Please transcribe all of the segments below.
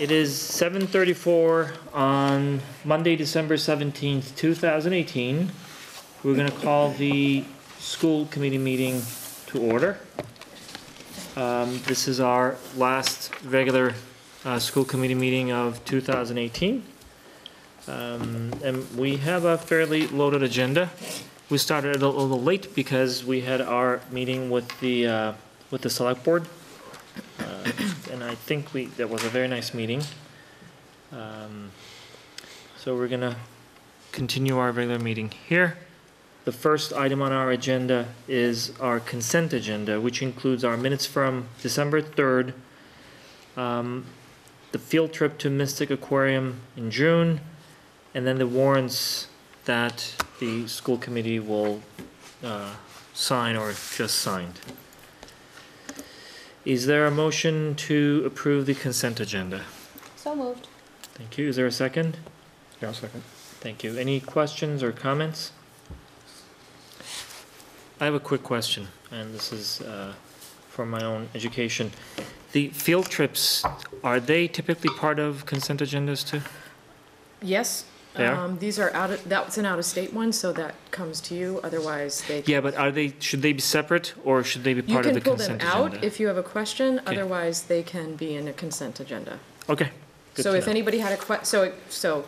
It is 7:34 on Monday, December 17th, 2018. We're going to call the school committee meeting to order. This is our last regular school committee meeting of 2018. And we have a fairly loaded agenda. We started a little late because we had our meeting with the select board. And I think that was a very nice meeting. So we're gonna continue our regular meeting here. The first item on our agenda is our consent agenda, which includes our minutes from December 3rd, the field trip to Mystic Aquarium in June, and then the warrants that the school committee will sign or just signed. Is there a motion to approve the consent agenda? So moved. Thank you. Is there a second? Yeah, I'll second. Thank you. Any questions or comments? I have a quick question, and this is for my own education. The field trips, are they typically part of consent agendas too? Yes. They are? These are that's an out-of-state one, so that comes to you. Otherwise, they. Yeah, but should they be separate, or should they be part of the consent agenda? You can pull them out if you have a question. Okay. Otherwise, they can be in a consent agenda. Okay. Good So to if know. anybody had a question, so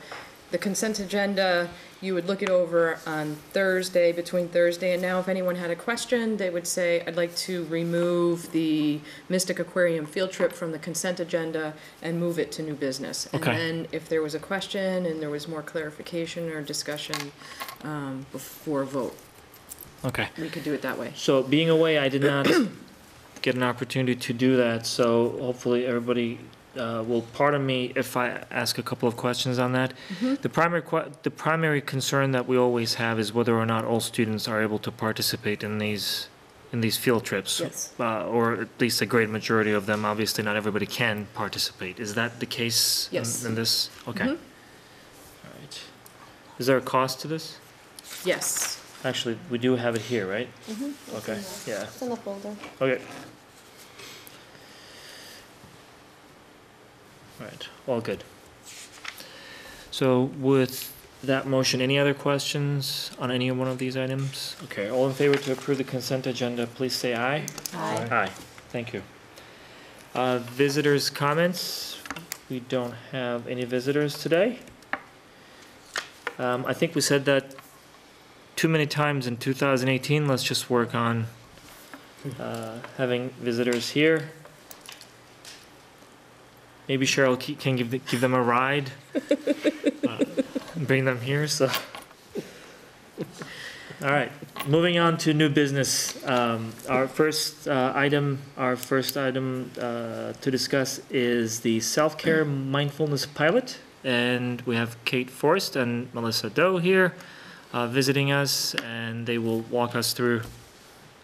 the consent agenda, you would look it over on Thursday, between Thursday and now. If anyone had a question, they would say, I'd like to remove the Mystic Aquarium field trip from the consent agenda and move it to new business. Okay. And then if there was a question and there was more clarification or discussion before a vote, Okay. we could do it that way. So being away, I did not get an opportunity to do that, so hopefully everybody will pardon me if I ask a couple of questions on that. Mm-hmm. The primary concern that we always have is whether or not all students are able to participate in these field trips. Yes. Or at least a great majority of them. Obviously, not everybody can participate. Is that the case? Yes. In this? Okay. Mhm. All right. Is there a cost to this? Yes. Actually, we do have it here, right? Mm-hmm. Okay. Yeah. It's in the folder. Okay. All right, all good. So with that motion, any other questions on any one of these items? Okay, all in favor to approve the consent agenda, please say aye. Aye. Aye, thank you. Visitors' comments? We don't have any visitors today. I think we said that too many times in 2018. Let's just work on having visitors here. Maybe Cheryl can give them a ride, bring them here. So, all right. Moving on to new business. Our first item to discuss is the self-care mindfulness pilot, and we have Kate Forrest and Melissa Doe here visiting us, and they will walk us through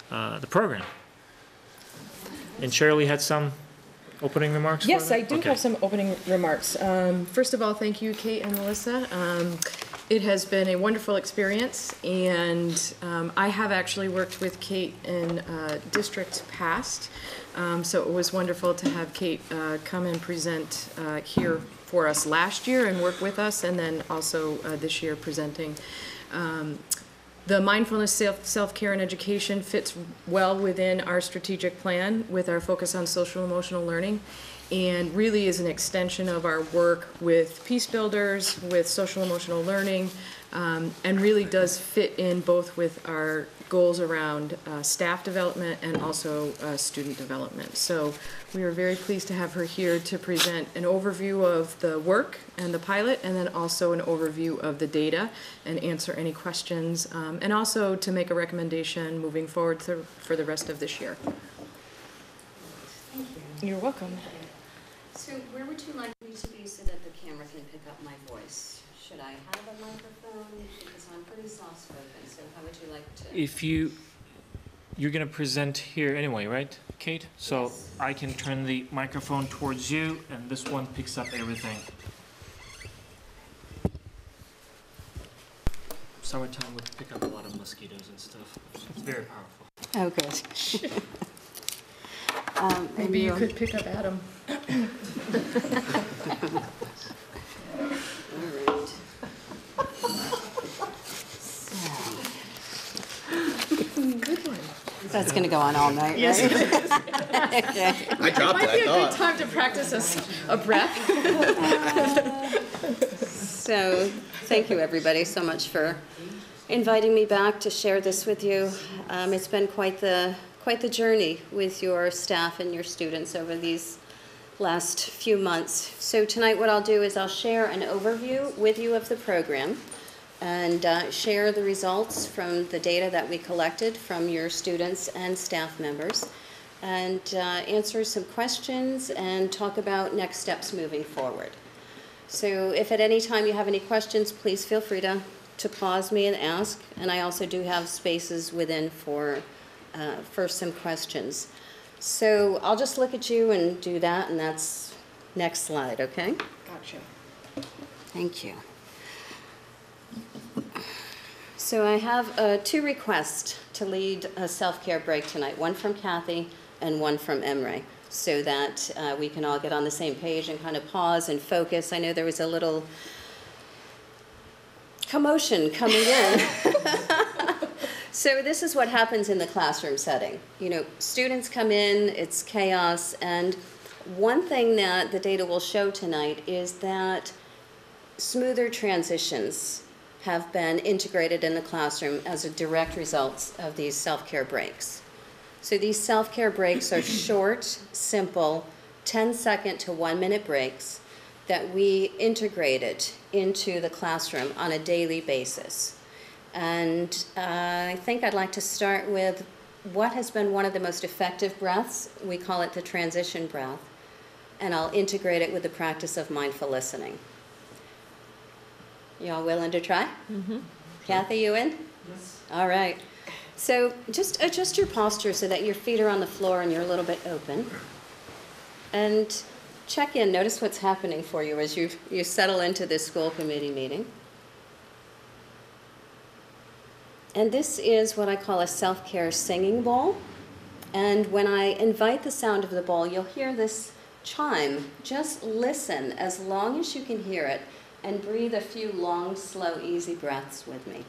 the program. And Cheryl, you had some opening remarks? Yes, I do Okay. have some opening remarks. First of all, thank you, Kate and Melissa. It has been a wonderful experience, and I have actually worked with Kate in districts past, so it was wonderful to have Kate come and present here for us last year and work with us, and then also this year presenting. The mindfulness, self-care, and education fits well within our strategic plan with our focus on social emotional learning, and really is an extension of our work with peace builders, with social emotional learning, and really does fit in both with our goals around staff development and also student development. So we are very pleased to have her here to present an overview of the work and the pilot, and then also an overview of the data and answer any questions, and also to make a recommendation moving forward for the rest of this year. Thank you. You're welcome. So where would you like me to be so that the camera can pick up my voice? Should I have a microphone? Because I'm pretty soft-spoken, so how would you like to? If you're going to present here anyway, right, Kate? So Yes. I can turn the microphone towards you, and this one picks up everything. Summertime would pick up a lot of mosquitoes and stuff. It's very powerful. Oh, good. Maybe you could pick up Adam. That's going to go on all night, right? Yes. Okay. I dropped Might it, be a I good thought. time to practice a breath. So, thank you everybody so much for inviting me back to share this with you. It's been quite the journey with your staff and your students over these last few months. So tonight what I'll do is I'll share an overview with you of the program and share the results from the data that we collected from your students and staff members, and answer some questions and talk about next steps moving forward. So if at any time you have any questions, please feel free to pause me and ask, and I also do have spaces within for some questions. So I'll just look at you and do that, and that's next slide, okay? Gotcha. Thank you. So I have 2 requests to lead a self-care break tonight, one from Kathy and one from Emre, so that we can all get on the same page and kind of pause and focus. I know there was a little commotion coming in. So this is what happens in the classroom setting. You know, students come in, it's chaos, and one thing that the data will show tonight is that smoother transitions have been integrated in the classroom as a direct result of these self-care breaks. So these self-care breaks are short, simple, 10-second to 1-minute breaks that we integrated into the classroom on a daily basis. And I think I'd like to start with what has been one of the most effective breaths. We call it the transition breath, and I'll integrate it with the practice of mindful listening. You all willing to try? Mm-hmm. Kathy, you in? Yes. All right. So just adjust your posture so that your feet are on the floor and you're a little bit open. And check in, notice what's happening for you as you settle into this school committee meeting. And this is what I call a self-care singing bowl. And when I invite the sound of the bowl, you'll hear this chime. Just listen as long as you can hear it and breathe a few long, slow, easy breaths with me.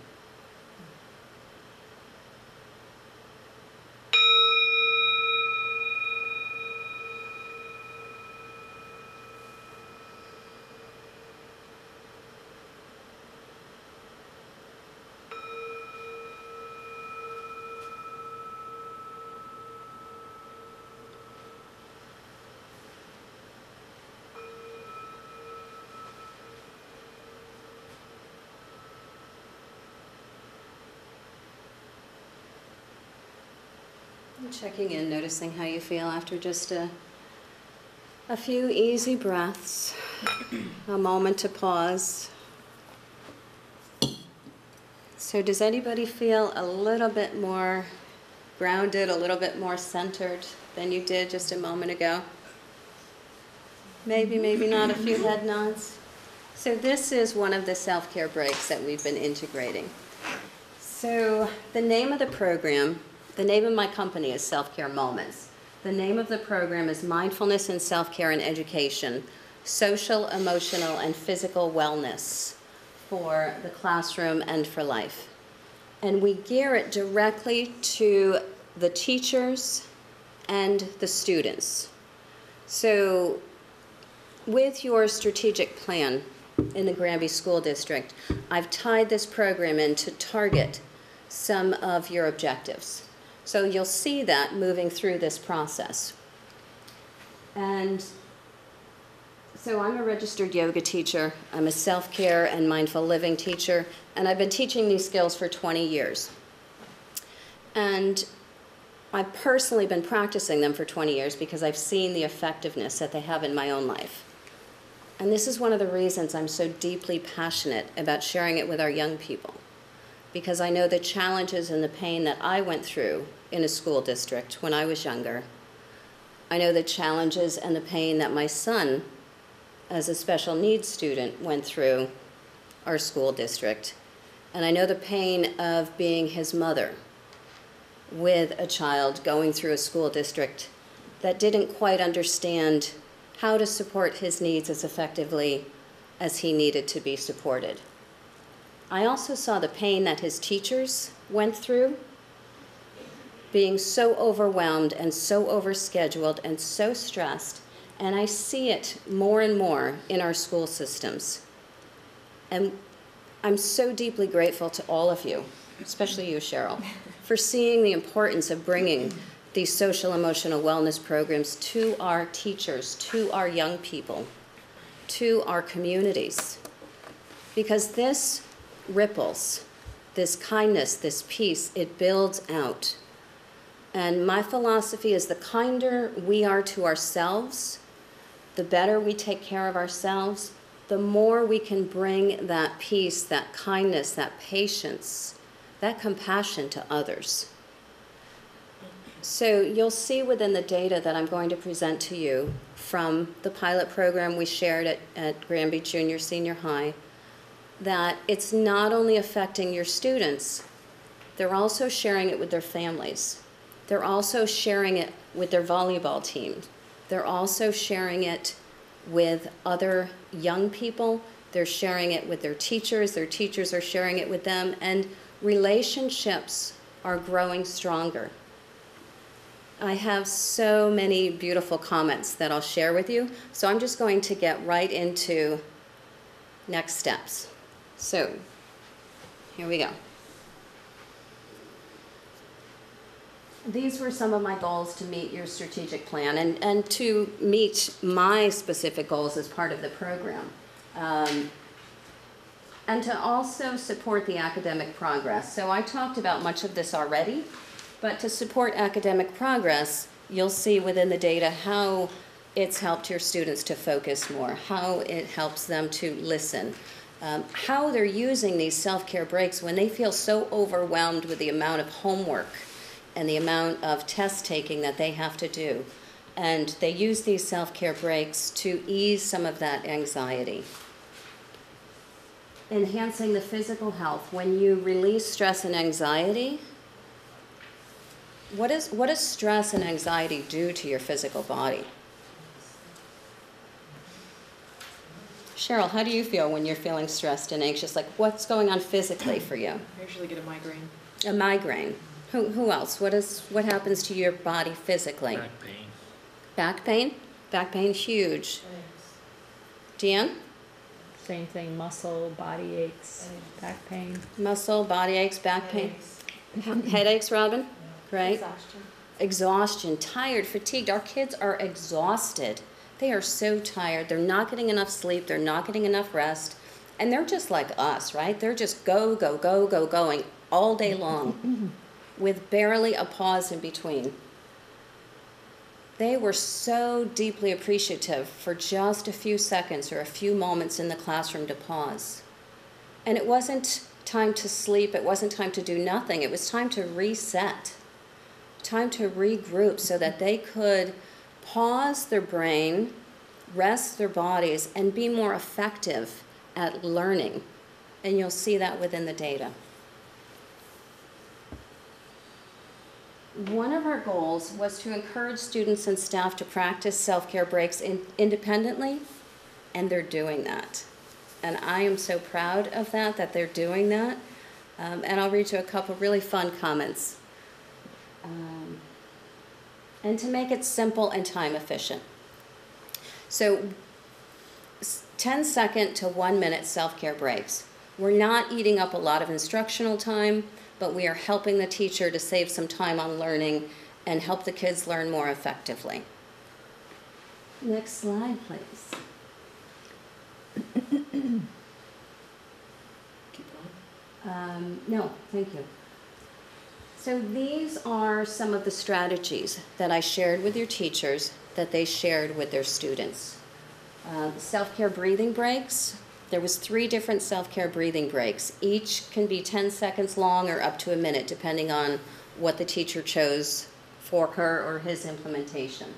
Checking in, noticing how you feel after just a few easy breaths, a moment to pause. So does anybody feel a little bit more grounded, a little bit more centered than you did just a moment ago? Maybe, maybe not, a few head nods. So this is one of the self-care breaks that we've been integrating. So the name of the program, the name of my company is Self-Care Moments. The name of the program is Mindfulness in Self-Care and Education, Social, Emotional, and Physical Wellness for the classroom and for life. And we gear it directly to the teachers and the students. So with your strategic plan in the Granby School District, I've tied this program in to target some of your objectives. So you'll see that moving through this process. And so I'm a registered yoga teacher. I'm a self-care and mindful living teacher, and I've been teaching these skills for 20 years. And I've personally been practicing them for 20 years because I've seen the effectiveness that they have in my own life. And this is one of the reasons I'm so deeply passionate about sharing it with our young people, because I know the challenges and the pain that I went through in a school district when I was younger. I know the challenges and the pain that my son, as a special needs student, went through our school district. And I know the pain of being his mother with a child going through a school district that didn't quite understand how to support his needs as effectively as he needed to be supported. I also saw the pain that his teachers went through being so overwhelmed and so overscheduled and so stressed, and I see it more and more in our school systems. And I'm so deeply grateful to all of you, especially you, Cheryl, for seeing the importance of bringing these social emotional wellness programs to our teachers, to our young people, to our communities. Because this ripples, this kindness, this peace, it builds out. And my philosophy is the kinder we are to ourselves, the better we take care of ourselves, the more we can bring that peace, that kindness, that patience, that compassion to others. So you'll see within the data that I'm going to present to you from the pilot program we shared at Granby Junior Senior High, that it's not only affecting your students, they're also sharing it with their families. They're also sharing it with their volleyball team. They're also sharing it with other young people. They're sharing it with their teachers are sharing it with them, and relationships are growing stronger. I have so many beautiful comments that I'll share with you, so I'm just going to get right into next steps. So, here we go. These were some of my goals to meet your strategic plan and to meet my specific goals as part of the program. And to also support the academic progress. So I talked about much of this already, but to support academic progress, you'll see within the data how it's helped your students to focus more, how it helps them to listen, how they're using these self-care breaks when they feel so overwhelmed with the amount of homework and the amount of test taking that they have to do. And they use these self-care breaks to ease some of that anxiety. Enhancing the physical health. When you release stress and anxiety, what does stress and anxiety do to your physical body? Cheryl, how do you feel when you're feeling stressed and anxious? Like, what's going on physically for you? I usually get a migraine. A migraine. Who else? What happens to your body physically? Back pain. Back pain? Back pain, huge. Deanne? Same thing, muscle, body aches, back pain. Muscle, body aches, back pain. Headaches, Robin? Right? Exhaustion, tired, fatigued. Our kids are exhausted. They are so tired. They're not getting enough sleep. They're not getting enough rest. And they're just like us, right? They're just go, go, go, go, going all day long with barely a pause in between. They were so deeply appreciative for just a few seconds or a few moments in the classroom to pause. And it wasn't time to sleep. It wasn't time to do nothing. It was time to reset, time to regroup so that they could pause their brain, rest their bodies, and be more effective at learning. And you'll see that within the data. One of our goals was to encourage students and staff to practice self-care breaks independently, and they're doing that. And I am so proud of that they're doing that. And I'll read you a couple really fun comments. And to make it simple and time efficient. So 10-second to 1-minute self-care breaks. We're not eating up a lot of instructional time, but we are helping the teacher to save some time on learning and help the kids learn more effectively. Next slide, please. Keep going. No, thank you. So these are some of the strategies that I shared with your teachers that they shared with their students. Self-care breathing breaks. There was 3 different self-care breathing breaks. Each can be 10 seconds long or up to a minute, depending on what the teacher chose for her or his implementation.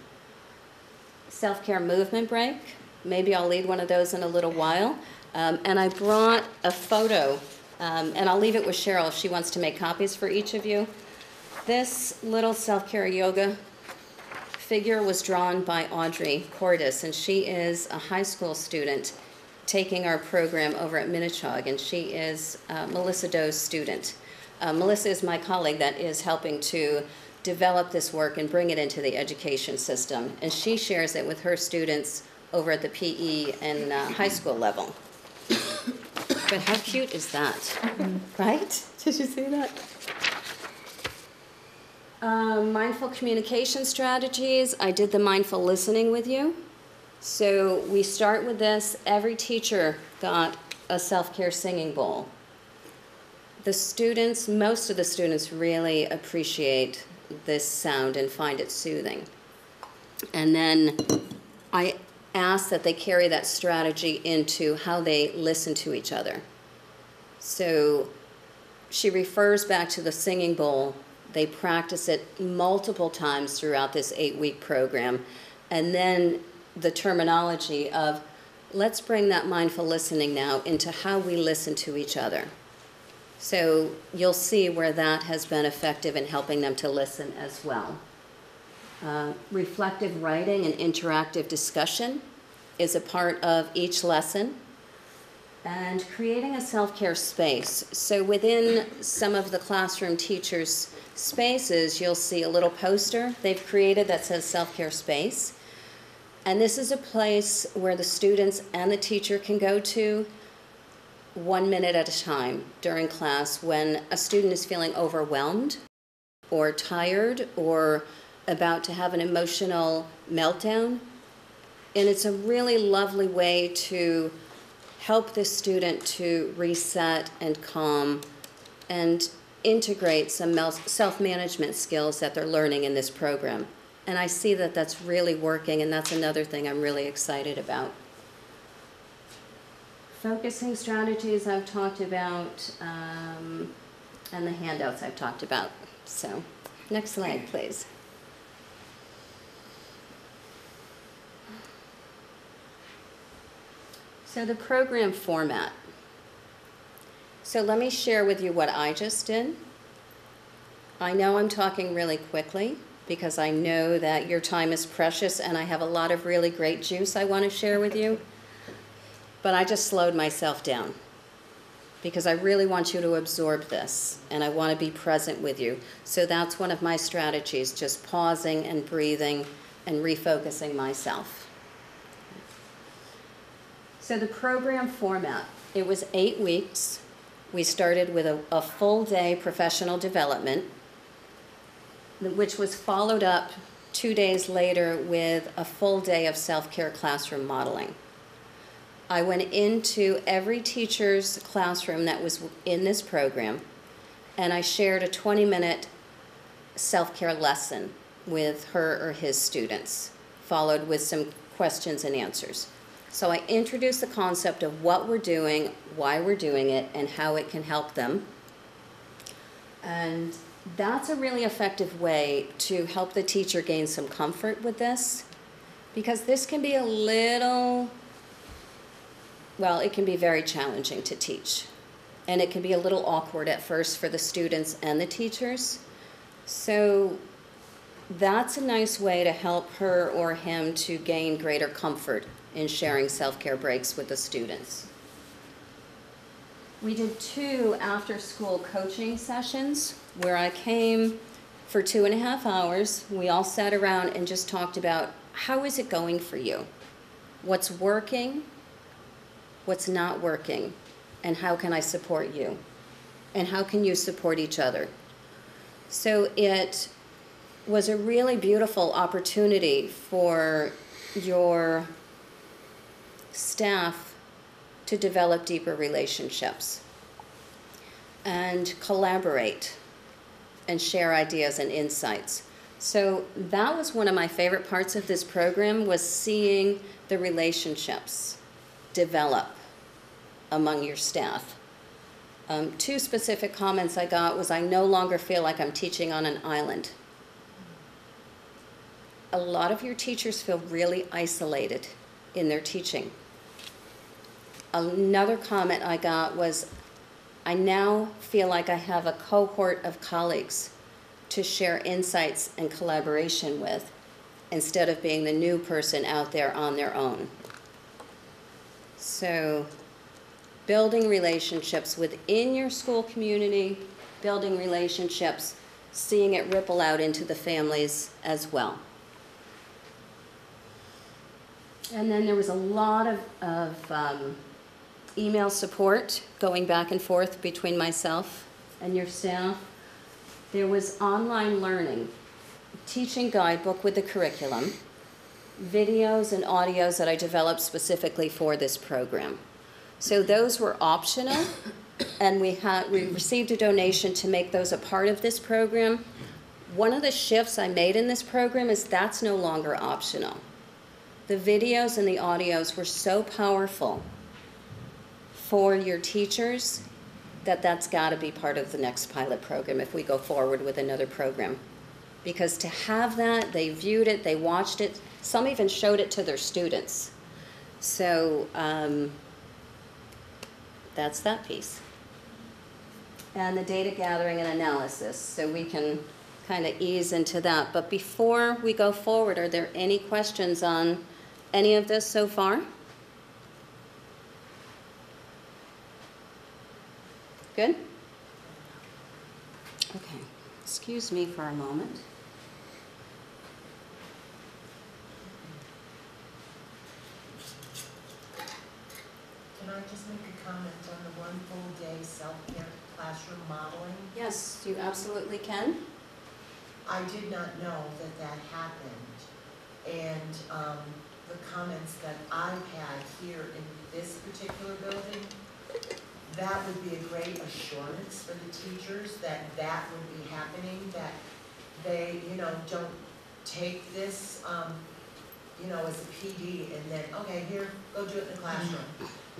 Self-care movement break. Maybe I'll lead one of those in a little while. And I brought a photo, and I'll leave it with Cheryl if she wants to make copies for each of you. This little self-care yoga figure was drawn by Audrey Cordis, and she is a high school student taking our program over at Minnechaug, and she is Melissa Doe's student. Melissa is my colleague that is helping to develop this work and bring it into the education system. And she shares it with her students over at the PE and high school level. But how cute is that? Right? Did you see that? Mindful communication strategies. I did the mindful listening with you. So we start with this. Every teacher got a self-care singing bowl. The students, most of the students really appreciate this sound and find it soothing. And then I ask that they carry that strategy into how they listen to each other. So she refers back to the singing bowl. They practice it multiple times throughout this 8-week program. And then the terminology of, let's bring that mindful listening now into how we listen to each other. So you'll see where that has been effective in helping them to listen as well. Reflective writing and interactive discussion is a part of each lesson. And creating a self-care space. So within some of the classroom teachers' spaces, you'll see a little poster they've created that says self-care space. And this is a place where the students and the teacher can go to 1 minute at a time during class when a student is feeling overwhelmed or tired or about to have an emotional meltdown. And it's a really lovely way to help the student to reset and calm and integrate some self-management skills that they're learning in this program. And I see that that's really working, and that's another thing I'm really excited about. Focusing strategies I've talked about, and the handouts I've talked about. So, next slide, please. So the program format. So let me share with you what I just did. I know I'm talking really quickly because I know that your time is precious and I have a lot of really great juice I want to share with you. But I just slowed myself down because I really want you to absorb this and I want to be present with you. So that's one of my strategies, just pausing and breathing and refocusing myself. So the program format, it was 8 weeks. We started with a full day professional development, which was followed up 2 days later with a full day of self-care classroom modeling. I went into every teacher's classroom that was in this program, and I shared a 20-minute self-care lesson with her or his students, followed with some questions and answers. So I introduced the concept of what we're doing, why we're doing it, and how it can help them. And that's a really effective way to help the teacher gain some comfort with this, because this can be a little, well, it can be very challenging to teach. And it can be a little awkward at first for the students and the teachers. So that's a nice way to help her or him to gain greater comfort in sharing self-care breaks with the students. We did 2 after-school coaching sessions where I came for 2.5 hours. We all sat around and just talked about how is it going for you? What's working? What's not working? And how can I support you? And how can you support each other? So it was a really beautiful opportunity for your staff to develop deeper relationships and collaborate and share ideas and insights. So that was one of my favorite parts of this program, was seeing the relationships develop among your staff. 2 specific comments I got was, I no longer feel like I'm teaching on an island. A lot of your teachers feel really isolated in their teaching. Another comment I got was, I now feel like I have a cohort of colleagues to share insights and collaboration with, instead of being the new person out there on their own. So, building relationships within your school community, building relationships seeing it ripple out into the families as well. And then there was a lot of email support going back and forth between myself and your staff. There was online learning, teaching guidebook with the curriculum, videos and audios that I developed specifically for this program. So those were optional, and we received a donation to make those a part of this program. One of the shifts I made in this program is that's no longer optional. The videos and the audios were so powerful for your teachers that that's got to be part of the next pilot program if we go forward with another program. Because to have that, they viewed it, they watched it, some even showed it to their students. So that's that piece. And the data gathering and analysis, so we can kind of ease into that. But before we go forward, are there any questions on any of this so far? Good? Okay, excuse me for a moment. Can I just make a comment on the one full day self-care classroom modeling? Yes, you absolutely can. I did not know that that happened. And the comments that I've had here in this particular building, that would be a great assurance for the teachers that that would be happening, that they, don't take this, as a PD and then, okay, here, go do it in the classroom.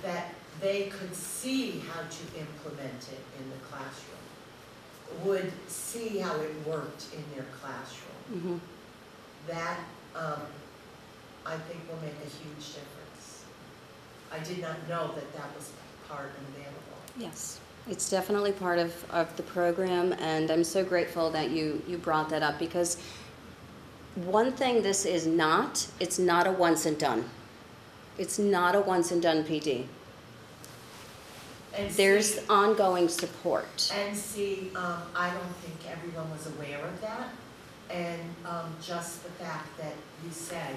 That they could see how to implement it in the classroom, would see how it worked in their classroom. That, I think will make a huge difference. I did not know that that was part and available. Yes, it's definitely part of the program, and I'm so grateful that you brought that up, because one thing this is not, it's not a once and done. It's not a once and done PD. And there's ongoing support. And I don't think everyone was aware of that. And just the fact that you said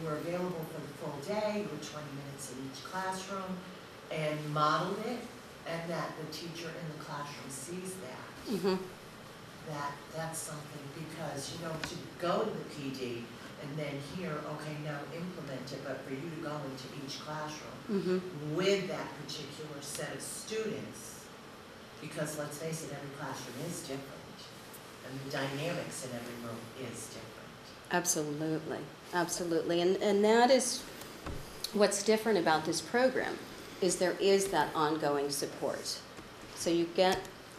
you were available for the full day, you were 20 minutes in each classroom, and modeled it, and that the teacher in the classroom sees that. That's something, because, to go to the PD and then hear, okay, now implement it, but for you to go into each classroom with that particular set of students, because let's face it, every classroom is different, and the dynamics in every room is different. Absolutely, absolutely, and that is what's different about this program, is there is that ongoing support. So you get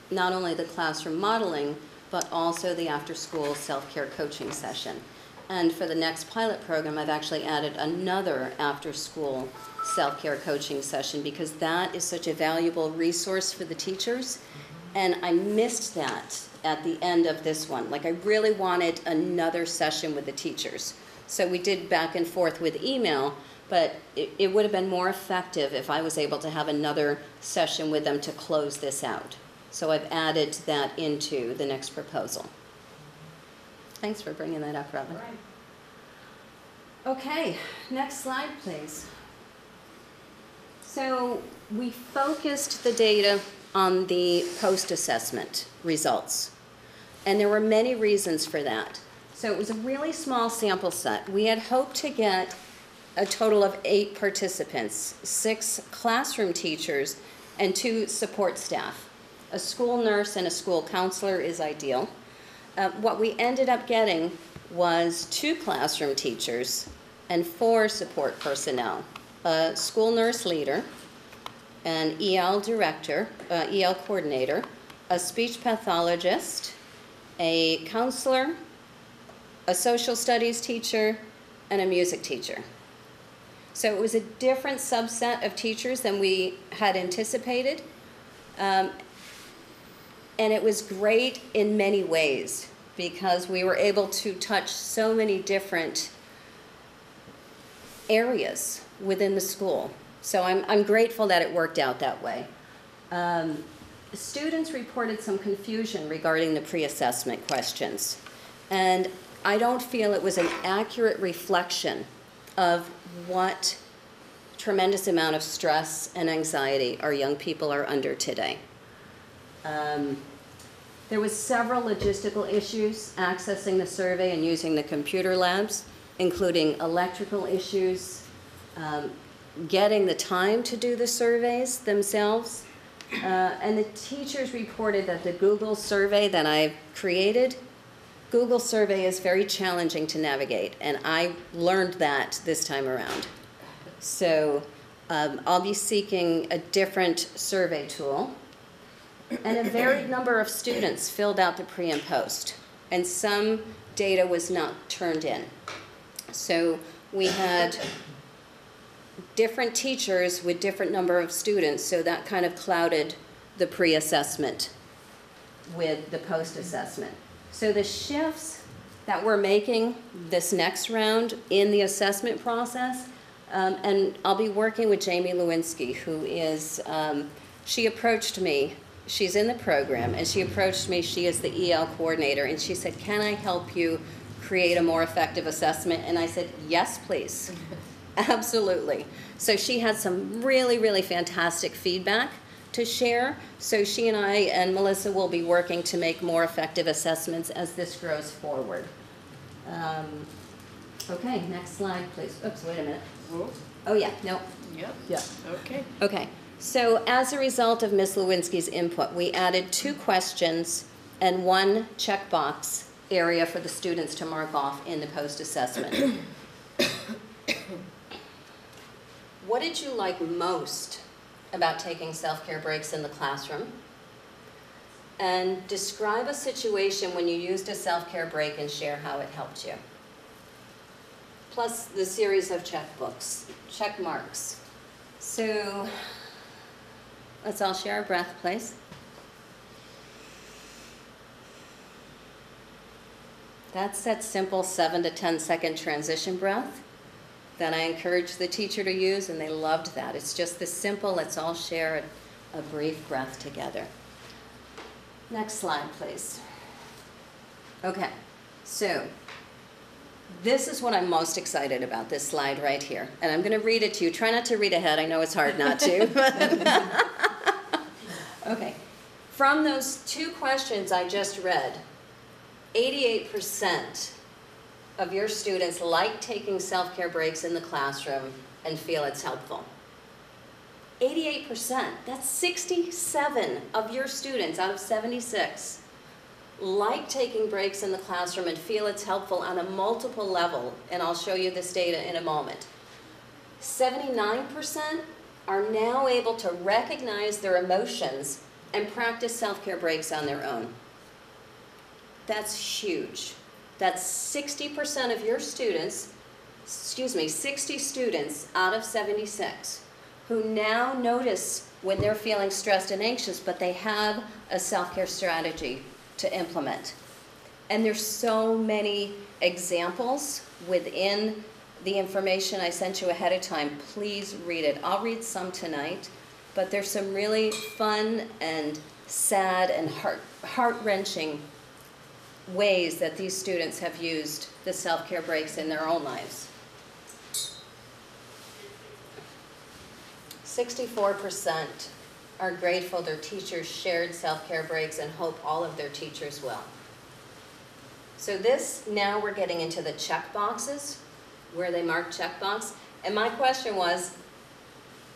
not only the classroom modeling, but also the after-school self-care coaching session. And for the next pilot program, I've actually added another after-school self-care coaching session, because that is such a valuable resource for the teachers. And I missed that at the end of this one. Like, I really wanted another session with the teachers. So we did back and forth with email, but it would have been more effective if I was able to have another session with them to close this out. So I've added that into the next proposal. Thanks for bringing that up, Robin. Right. Okay, next slide, please. So we focused the data on the post-assessment results, and there were many reasons for that. So it was a really small sample set. We had hoped to get a total of 8 participants, 6 classroom teachers, and 2 support staff. A school nurse and a school counselor is ideal. What we ended up getting was 2 classroom teachers and 4 support personnel, a school nurse leader, an EL director, EL coordinator, a speech pathologist, a counselor, a social studies teacher, and a music teacher. So it was a different subset of teachers than we had anticipated. And it was great in many ways, because we were able to touch so many different areas within the school. So I'm grateful that it worked out that way. students reported some confusion regarding the pre-assessment questions. And I don't feel it was an accurate reflection of what tremendous amount of stress and anxiety our young people are under today. There was several logistical issues accessing the survey and using the computer labs, including electrical issues, getting the time to do the surveys themselves. And the teachers reported that the Google survey that I've created, Google survey is very challenging to navigate, and I learned that this time around. So I'll be seeking a different survey tool. And a varied number of students filled out the pre and post, and some data was not turned in. So we had different teachers with different number of students, so that kind of clouded the pre-assessment with the post-assessment. So the shifts that we're making this next round in the assessment process, and I'll be working with Jamie Lewinsky, who is, she approached me. She's in the program, and she approached me. She is the EL coordinator, and she said, "Can I help you create a more effective assessment?" And I said, "Yes, please." Absolutely. So she had some really, really fantastic feedback to share. So she and I and Melissa will be working to make more effective assessments as this grows forward. Okay, next slide, please. Oops, wait a minute. Oh, yeah, no. Yep. Yeah. Okay. Okay, so as a result of Ms. Lewinsky's input, we added 2 questions and 1 checkbox area for the students to mark off in the post-assessment. What did you like most about taking self-care breaks in the classroom? And describe a situation when you used a self-care break and share how it helped you. Plus the series of check marks. So let's all share our breath, please. That's that simple 7 to 10 second transition breath that I encouraged the teacher to use, and they loved that. It's just this simple, let's all share a brief breath together. Next slide, please. Okay, so this is what I'm most excited about, this slide right here. And I'm going to read it to you. Try not to read ahead. I know it's hard not to. Okay. From those 2 questions I just read, 88% of your students like taking self-care breaks in the classroom and feel it's helpful. 88%. That's 67 of your students out of 76 like taking breaks in the classroom and feel it's helpful on a multiple level, and I'll show you this data in a moment. 79% are now able to recognize their emotions and practice self-care breaks on their own. That's huge. That's 60% of your students, 60 students out of 76 who now notice when they're feeling stressed and anxious, but they have a self-care strategy to implement. And there's so many examples within the information I sent you ahead of time. Please read it. I'll read some tonight, but there's some really fun and sad and heart-wrenching ways that these students have used the self-care breaks in their own lives. 64% are grateful their teachers shared self-care breaks and hope all of their teachers will. So this, now we're getting into the check boxes, where they mark checkbox. And my question was,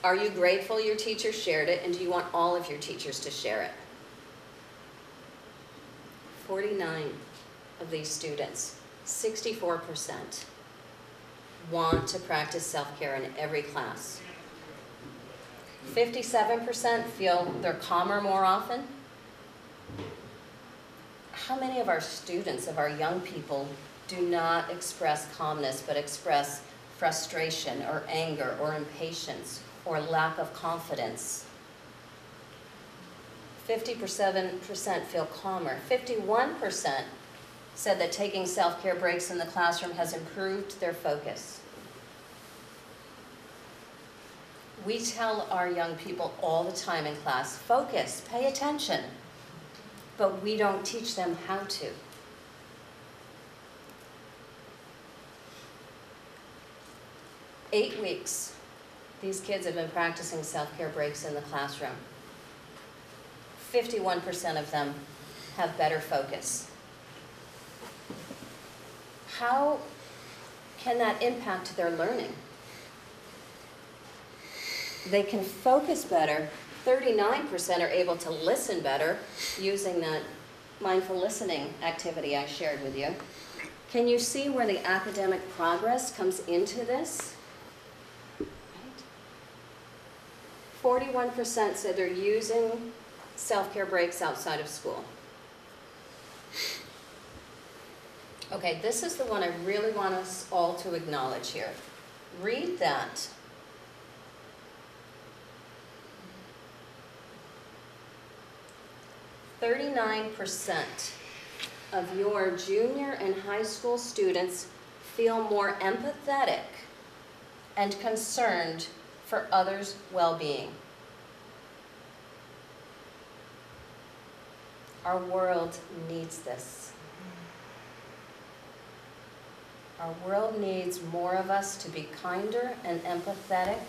are you grateful your teacher shared it, and do you want all of your teachers to share it? 49 of these students, 64%, want to practice self-care in every class. 57% feel they're calmer more often. How many of our students, of our young people, do not express calmness but express frustration or anger or impatience or lack of confidence? 57% feel calmer. 51% said that taking self-care breaks in the classroom has improved their focus. We tell our young people all the time in class, focus, pay attention, but we don't teach them how to. Eight weeks, these kids have been practicing self-care breaks in the classroom. 51% of them have better focus. How can that impact their learning? They can focus better. 39% are able to listen better using that mindful listening activity I shared with you. Can you see where the academic progress comes into this? 41% said they're using self-care breaks outside of school. Okay, this is the one I really want us all to acknowledge here. Read that. "39% of your junior and high school students feel more empathetic and concerned for others' well-being." Our world needs this. Our world needs more of us to be kinder and empathetic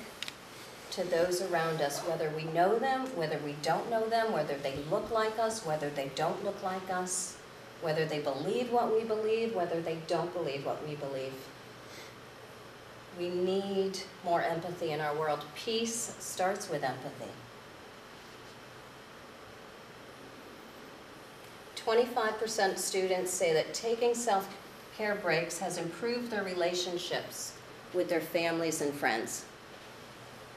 to those around us, whether we know them, whether we don't know them, whether they look like us, whether they don't look like us, whether they believe what we believe, whether they don't believe what we believe. We need more empathy in our world. Peace starts with empathy. 25% of students say that taking self-care breaks has improved their relationships with their families and friends.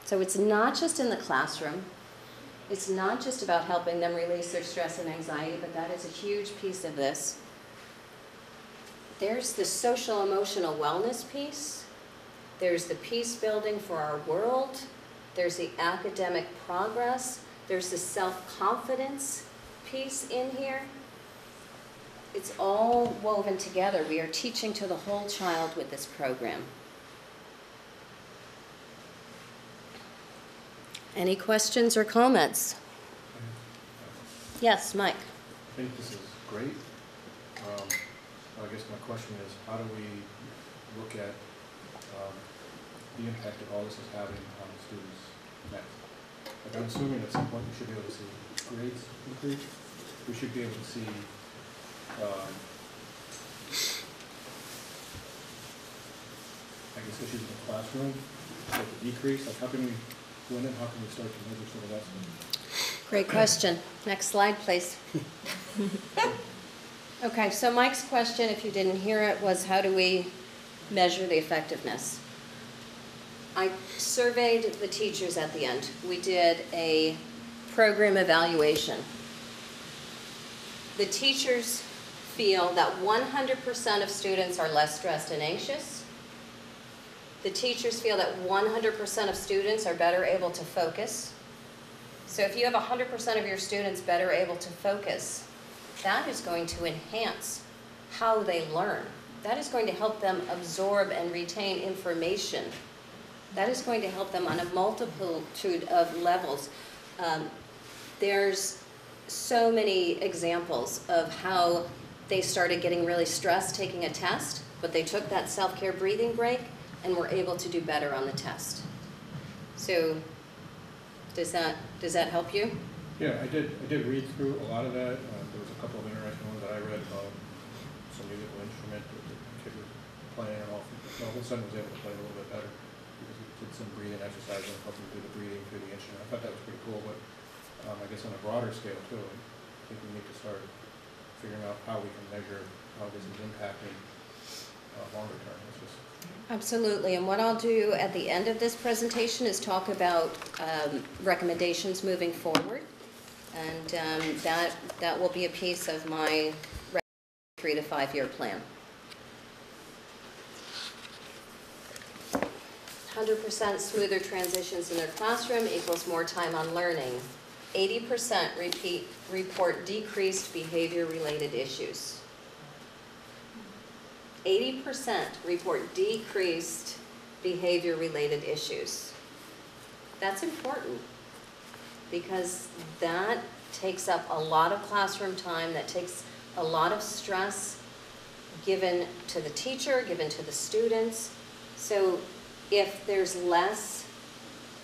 So it's not just in the classroom. It's not just about helping them release their stress and anxiety, but that is a huge piece of this. There's the social emotional wellness piece. There's the peace building for our world. There's the academic progress. There's the self-confidence piece in here. It's all woven together. We are teaching to the whole child with this program. Any questions or comments? Yes, Mike. I think this is great. I guess my question is, how do we look at the impact that all this is having on the students next? Like, I'm assuming at some point we should be able to see grades increase. We should be able to see I guess issues in the classroom, like a decrease. Like, how can we win it? How can we start to measure some of that stuff? Great question. Next slide, please. Okay, so Mike's question, if you didn't hear it, was how do we measure the effectiveness? I surveyed the teachers at the end. We did a program evaluation. The teachers feel that 100% of students are less stressed and anxious. The teachers feel that 100% of students are better able to focus. So if you have 100% of your students better able to focus, that is going to enhance how they learn. That is going to help them absorb and retain information. That is going to help them on a multitude of levels. There's so many examples of how they started getting really stressed taking a test, but they took that self-care breathing break and were able to do better on the test. So does that help you? Yeah, I did read through a lot of that. There was a couple of interesting ones that I read about some musical instrument that the kid was playing, and all of a sudden was able to play a little bit better because he did some breathing exercises and helped him do the breathing through the instrument. I thought that was pretty cool, but I guess on a broader scale too, I think we need to start figuring out how we can measure how this is impacting longer term. It's just Absolutely, and what I'll do at the end of this presentation is talk about recommendations moving forward, and that will be a piece of my 3 to 5 year plan. 100% smoother transitions in their classroom equals more time on learning. 80% report decreased behavior-related issues. 80% report decreased behavior-related issues. That's important, because that takes up a lot of classroom time, that takes a lot of stress given to the teacher, given to the students. So if there's less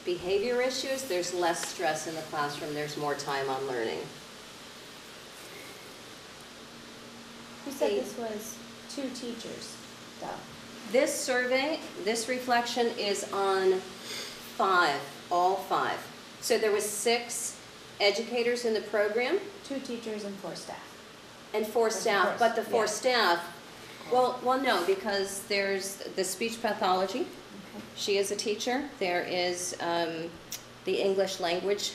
behavior issues, there's less stress in the classroom, there's more time on learning. You said this was 2 teachers, though. This survey, this reflection is on 5, all 5. So there was 6 educators in the program. 2 teachers and 4 staff. And 4 staff, but the 4 Yeah. staff, well, no, because there's the speech pathology. Okay. She is a teacher. There is the English language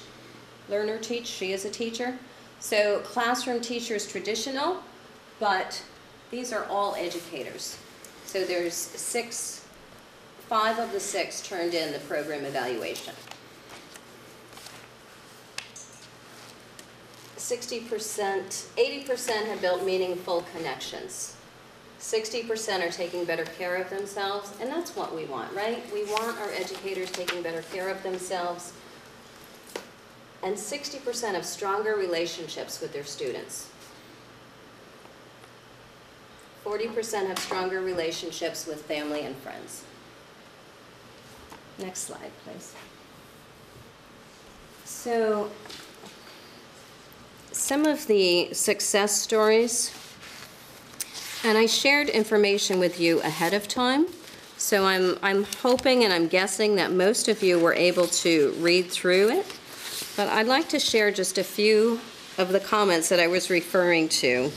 learner teach. She is a teacher. So classroom teacher is traditional, but these are all educators. So there's 5 of the 6 turned in the program evaluation. 60%, 80% have built meaningful connections. 60% are taking better care of themselves, and that's what we want, right? We want our educators taking better care of themselves. And 60% have stronger relationships with their students. 40% have stronger relationships with family and friends. Next slide, please. So, some of the success stories, and I shared information with you ahead of time, so I'm hoping and I'm guessing that most of you were able to read through it, but I'd like to share just a few of the comments that I was referring to.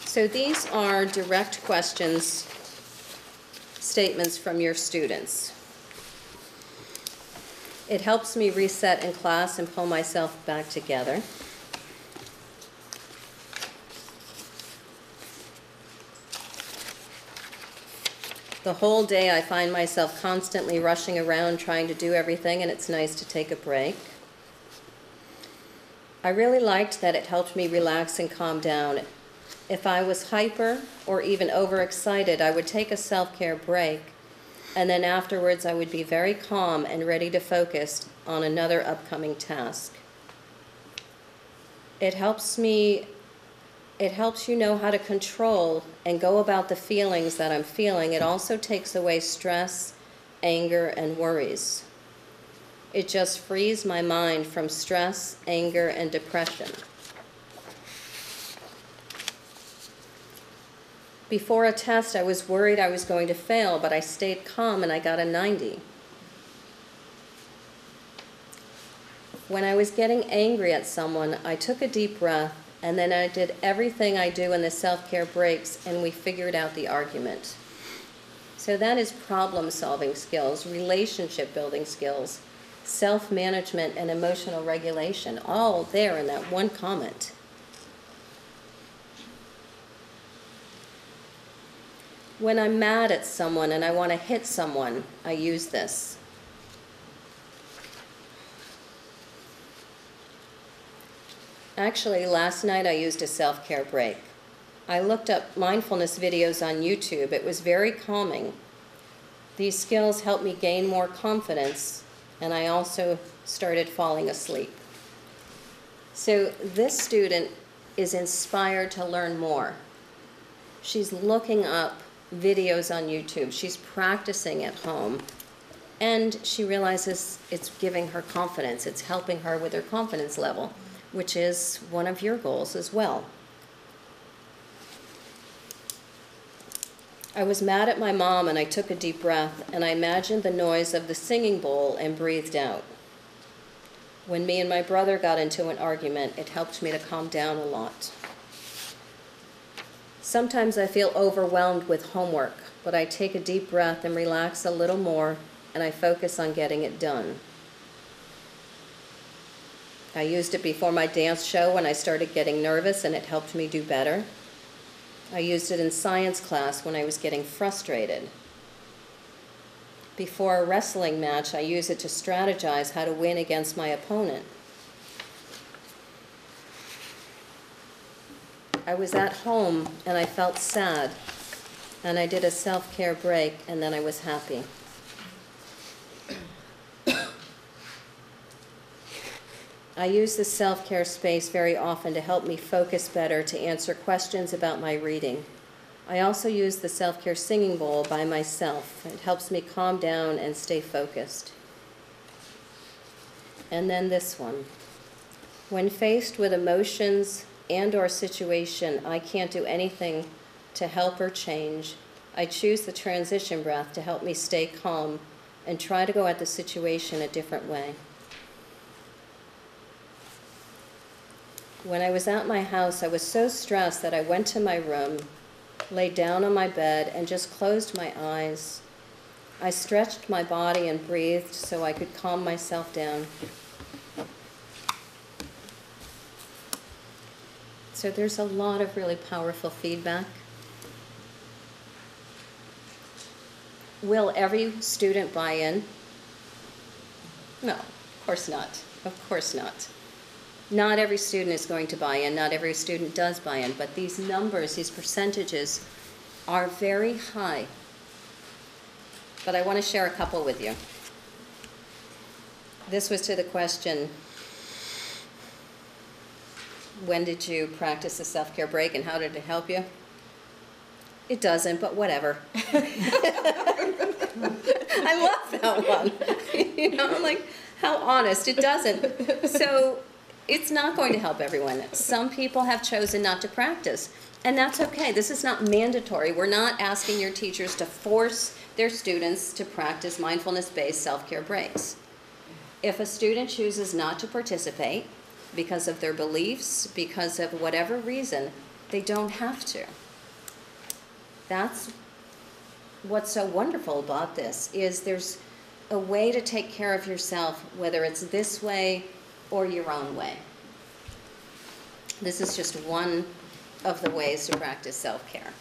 So these are direct questions, statements from your students. It helps me reset in class and pull myself back together. The whole day I find myself constantly rushing around trying to do everything, and it's nice to take a break. I really liked that it helped me relax and calm down. If I was hyper or even overexcited, I would take a self-care break, and then afterwards I would be very calm and ready to focus on another upcoming task. It helps you know how to control and go about the feelings that I'm feeling. It also takes away stress, anger, and worries. It just frees my mind from stress, anger, and depression. Before a test, I was worried I was going to fail, but I stayed calm and I got a 90. When I was getting angry at someone, I took a deep breath, and then I did everything I do in the self-care breaks, and we figured out the argument. So that is problem-solving skills, relationship-building skills, self-management, and emotional regulation, all there in that one comment. When I'm mad at someone and I want to hit someone, I use this. Actually, last night I used a self-care break. I looked up mindfulness videos on YouTube. It was very calming. These skills helped me gain more confidence, and I also started falling asleep. So this student is inspired to learn more. She's looking up videos on YouTube. She's practicing at home, and she realizes it's giving her confidence. It's helping her with her confidence level, which is one of your goals as well. I was mad at my mom, and I took a deep breath, and I imagined the noise of the singing bowl and breathed out. When me and my brother got into an argument, it helped me to calm down a lot. Sometimes I feel overwhelmed with homework, but I take a deep breath and relax a little more, and I focus on getting it done. I used it before my dance show when I started getting nervous, and it helped me do better. I used it in science class when I was getting frustrated. Before a wrestling match, I use it to strategize how to win against my opponent. I was at home and I felt sad, and I did a self-care break, and then I was happy. I use the self-care space very often to help me focus better, to answer questions about my reading. I also use the self-care singing bowl by myself. It helps me calm down and stay focused. And then this one. When faced with emotions and/or situation I can't do anything to help or change, I choose the transition breath to help me stay calm and try to go at the situation a different way. When I was at my house, I was so stressed that I went to my room, laid down on my bed, and just closed my eyes. I stretched my body and breathed so I could calm myself down. So there's a lot of really powerful feedback. Will every student buy in? No, of course not. Of course not. Not every student is going to buy in. Not every student does buy in. But these numbers, these percentages, are very high. But I want to share a couple with you. This was to the question, when did you practice the self-care break and how did it help you? It doesn't, but whatever. I love that one. You know, like, how honest. It doesn't. So it's not going to help everyone. Some people have chosen not to practice, and that's okay. This is not mandatory. We're not asking your teachers to force their students to practice mindfulness-based self-care breaks. If a student chooses not to participate because of their beliefs, because of whatever reason, they don't have to. That's what's so wonderful about this, is there's a way to take care of yourself, whether it's this way or your own way. This is just one of the ways to practice self-care.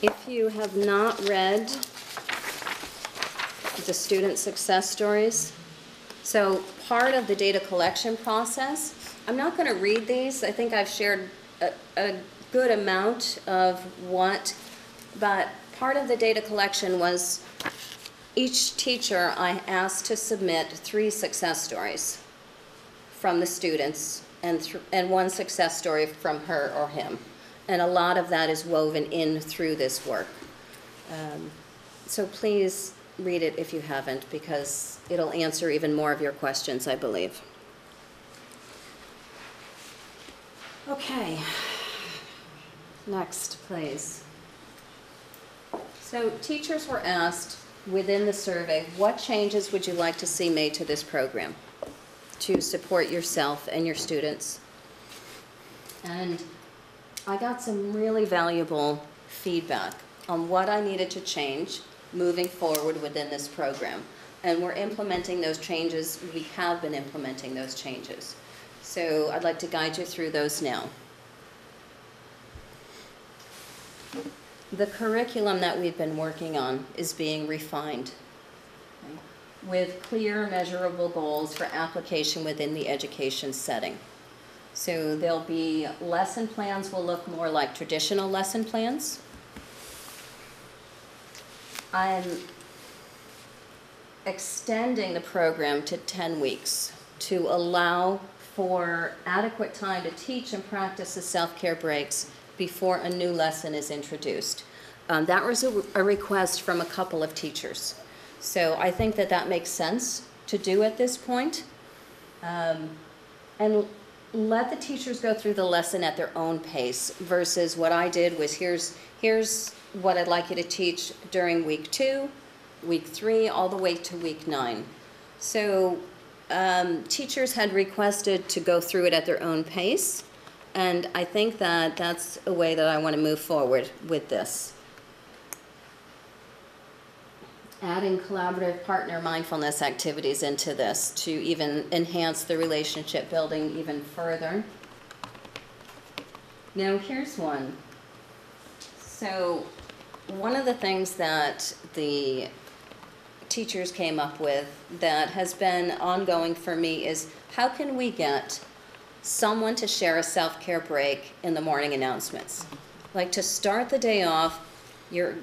If you have not read the student success stories, so part of the data collection process, I'm not going to read these. I think I've shared a good amount of what, but part of the data collection was each teacher I asked to submit 3 success stories from the students and 1 success story from her or him. And a lot of that is woven in through this work. So please read it if you haven't, because it'll answer even more of your questions, I believe. Okay, next, please. So teachers were asked within the survey, what changes would you like to see made to this program to support yourself and your students? And I got some really valuable feedback on what I needed to change moving forward within this program. And we're implementing those changes. We have been implementing those changes. So I'd like to guide you through those now. The curriculum that we've been working on is being refined, okay, with clear, measurable goals for application within the education setting. So there'll be lesson plans will look more like traditional lesson plans. I'm extending the program to 10 weeks to allow for adequate time to teach and practice the self-care breaks before a new lesson is introduced. That was a request from a couple of teachers. So I think that that makes sense to do at this point. And let the teachers go through the lesson at their own pace versus what I did was here's what I'd like you to teach during week 2, week 3, all the way to week 9. So teachers had requested to go through it at their own pace, and I think that that's a way that I want to move forward with this. Adding collaborative partner mindfulness activities into this to even enhance the relationship building even further. Now here's one. So one of the things that the teachers came up with that has been ongoing for me is, how can we get someone to share a self-care break in the morning announcements? Like, to start the day off, you're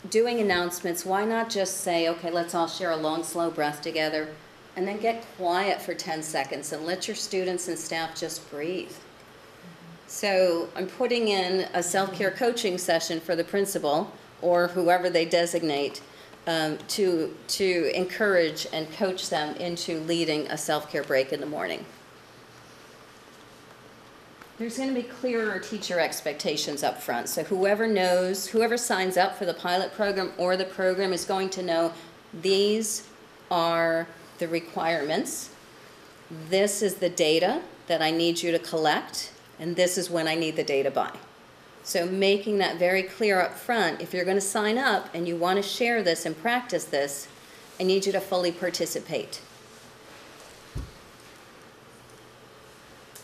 doing announcements, why not just say, okay, let's all share a long, slow breath together, and then get quiet for 10 seconds and let your students and staff just breathe. So I'm putting in a self-care coaching session for the principal or whoever they designate to encourage and coach them into leading a self-care break in the morning. There's going to be clearer teacher expectations up front. So whoever signs up for the pilot program or the program is going to know these are the requirements. This is the data that I need you to collect, and this is when I need the data by. So making that very clear up front, if you're going to sign up and you want to share this and practice this, I need you to fully participate.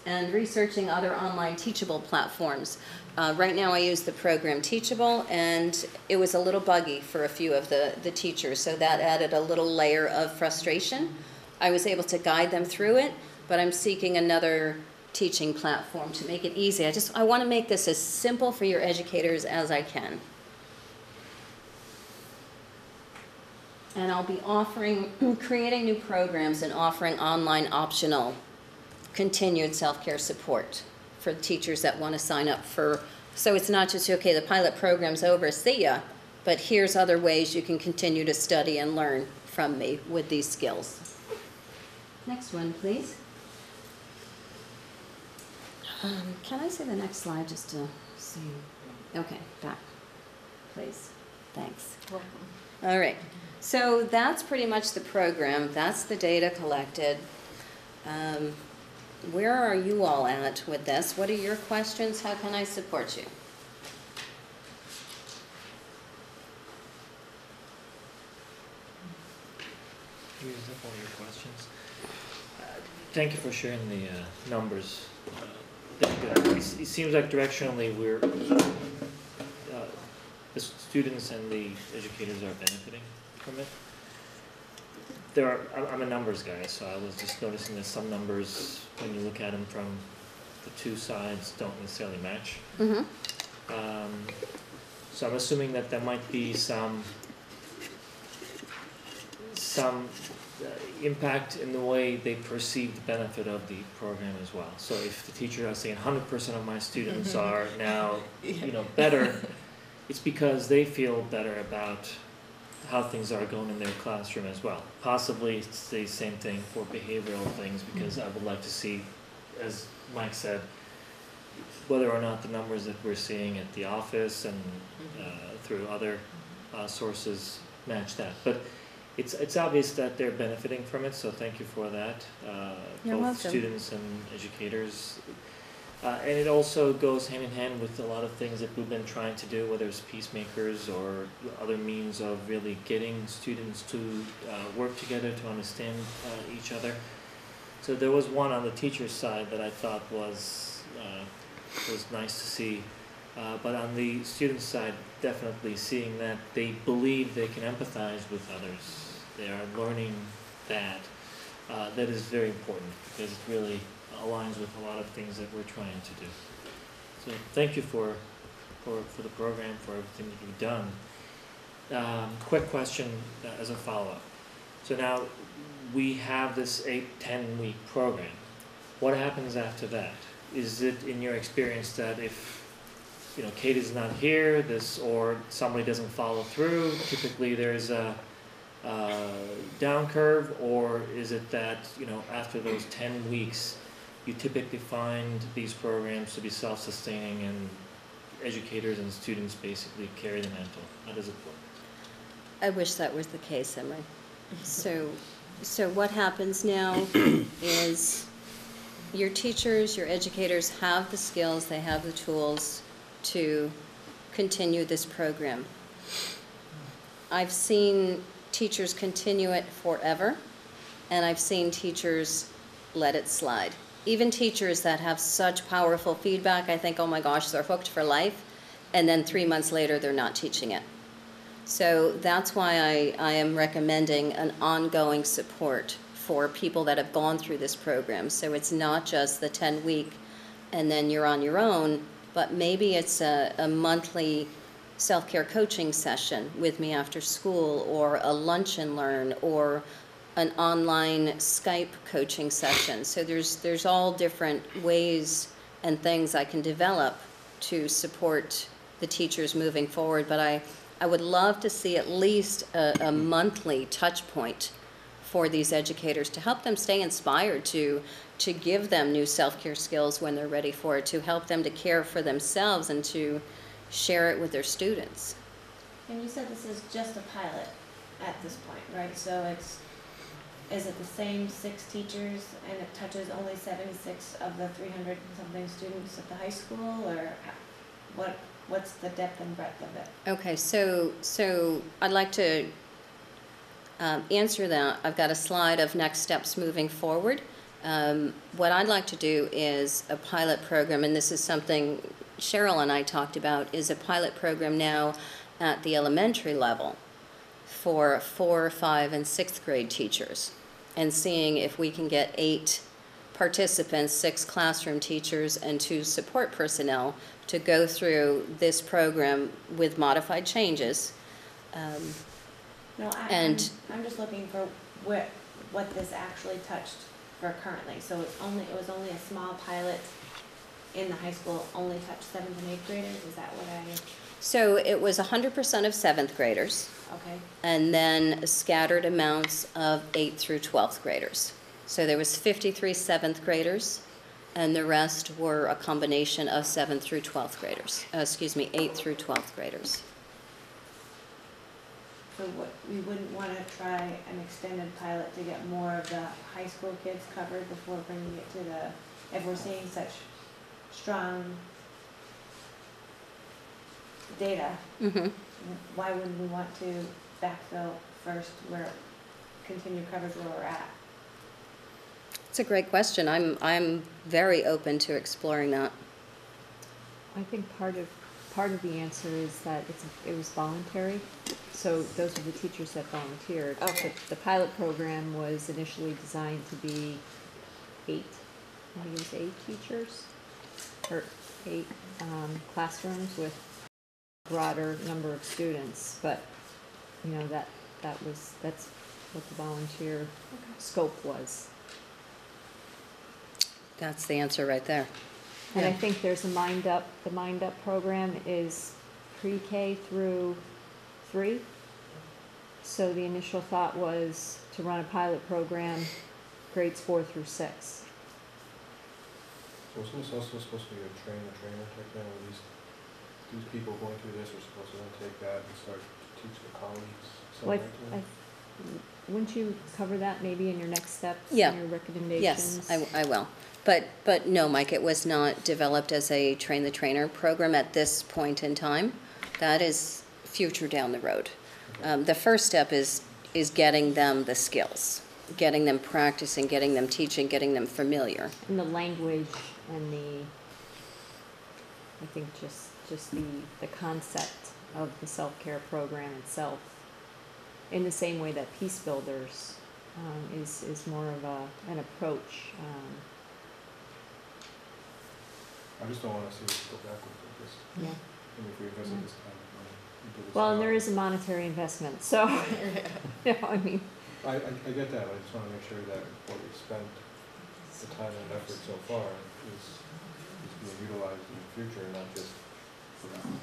And researching other online teachable platforms. Right now I use the program Teachable, and it was a little buggy for a few of the teachers, so that added a little layer of frustration. I was able to guide them through it, but I'm seeking another teaching platform to make it easy. I want to make this as simple for your educators as I can. And I'll be creating new programs and offering online optional continued self-care support for teachers that want to sign up for. So it's not just, okay, the pilot program's over, see ya, but here's other ways you can continue to study and learn from me with these skills. Next one, please. Can I see the next slide just to see? Okay, back, please. Thanks. Welcome. All right, so that's pretty much the program. That's the data collected. Where are you all at with this? What are your questions? How can I support you? Here's all your questions. Thank you for sharing the numbers. It seems like directionally the students and the educators are benefiting from it. I'm a numbers guy, so I was just noticing that some numbers, when you look at them from the two sides, don't necessarily match. Mm-hmm. So I'm assuming that there might be some impact in the way they perceive the benefit of the program as well. So if the teacher is saying 100% of my students are now, better, it's because they feel better about how things are going in their classroom as well. Possibly it's the same thing for behavioral things, because I would like to see, as Mike said, whether or not the numbers that we're seeing at the office and through other sources match that. But it's obvious that they're benefiting from it, so thank you for that, You're both welcome. students and educators. And it also goes hand in hand with a lot of things that we've been trying to do, whether it's peacemakers or other means of really getting students to work together to understand each other. So there was one on the teacher's side that I thought was nice to see. But on the student side, definitely seeing that they believe they can empathize with others. They are learning that. That is very important, because it really aligns with a lot of things that we're trying to do. So thank you for the program, for everything that you've done. Quick question as a follow-up. So now we have this 8-10 week program. What happens after that? Is it in your experience that if Kate is not here, or somebody doesn't follow through, typically there's a down curve, or is it that after those 10 weeks you typically find these programs to be self-sustaining and educators and students basically carry the mantle? How does it work? I wish that was the case, Emery. So what happens now is your teachers, your educators have the skills, they have the tools to continue this program. I've seen teachers continue it forever, and I've seen teachers let it slide. Even teachers that have such powerful feedback, I think, oh my gosh, they're hooked for life, and then 3 months later they're not teaching it. So that's why I am recommending an ongoing support for people that have gone through this program. So it's not just the 10-week and then you're on your own, but maybe it's a monthly self-care coaching session with me after school, or a lunch and learn, or an online Skype coaching session. So there's all different ways and things I can develop to support the teachers moving forward. But I would love to see at least a monthly touch point for these educators to help them stay inspired, to give them new self-care skills when they're ready for it, to help them to care for themselves and to share it with their students. And you said this is just a pilot at this point, right? So is it the same 6 teachers and it touches only 76 of the 300 and something students at the high school, or what's the depth and breadth of it? Okay, so I'd like to answer that. I've got a slide of next steps moving forward. What I'd like to do is a pilot program, and this is something Cheryl and I talked about, is a pilot program now at the elementary level for 4, 5, and 6th grade teachers, and seeing if we can get 8 participants, 6 classroom teachers, and 2 support personnel to go through this program with modified changes. No, I'm just looking for what this actually touched for currently. So it was only a small pilot in the high school, only touched 7th and 8th graders. Is that what I? So it was 100% of 7th graders, Okay. and then scattered amounts of 8th through 12th graders. So there was 53 7th graders, and the rest were a combination of 7th through 12th graders. 8th through 12th graders. So we wouldn't want to try an extended pilot to get more of the high school kids covered before bringing it to if we're seeing such strong data, Mm-hmm. why wouldn't we want to backfill first, continue coverage where we're at? It's a great question. I'm very open to exploring that. I think part of the answer is that it was voluntary. So those are the teachers that volunteered. Okay. The pilot program was initially designed to be 8. I think it was 8 teachers or 8 classrooms with a broader number of students. But you know that's what the volunteer scope was. That's the answer right there. And I Yeah. think there's the Mind Up program is pre-K through 3. So the initial thought was to run a pilot program, grades 4 through 6. So isn't this also supposed to be a trainer type thing, where these people going through this are supposed to then take that and start to teach their colleagues? Well, Something like that? wouldn't you cover that maybe in your next steps? Yeah. In your recommendations? Yes, I will. But no, Mike, it was not developed as a train the trainer program at this point in time. That is future down the road. The first step is getting them the skills, getting them practicing, getting them teaching, getting them familiar. And the language and I think just the concept of the self-care program itself, in the same way that Peace Builders is more of an approach. I just don't want to see us go backwards with this. Yeah. I mean, if we invested this kind of money into this. Well, and now- there is a monetary investment, so, you know, I mean, I get that, I just want to make sure that what we spent, the time and effort so far is being utilized in the future, and not just forgotten.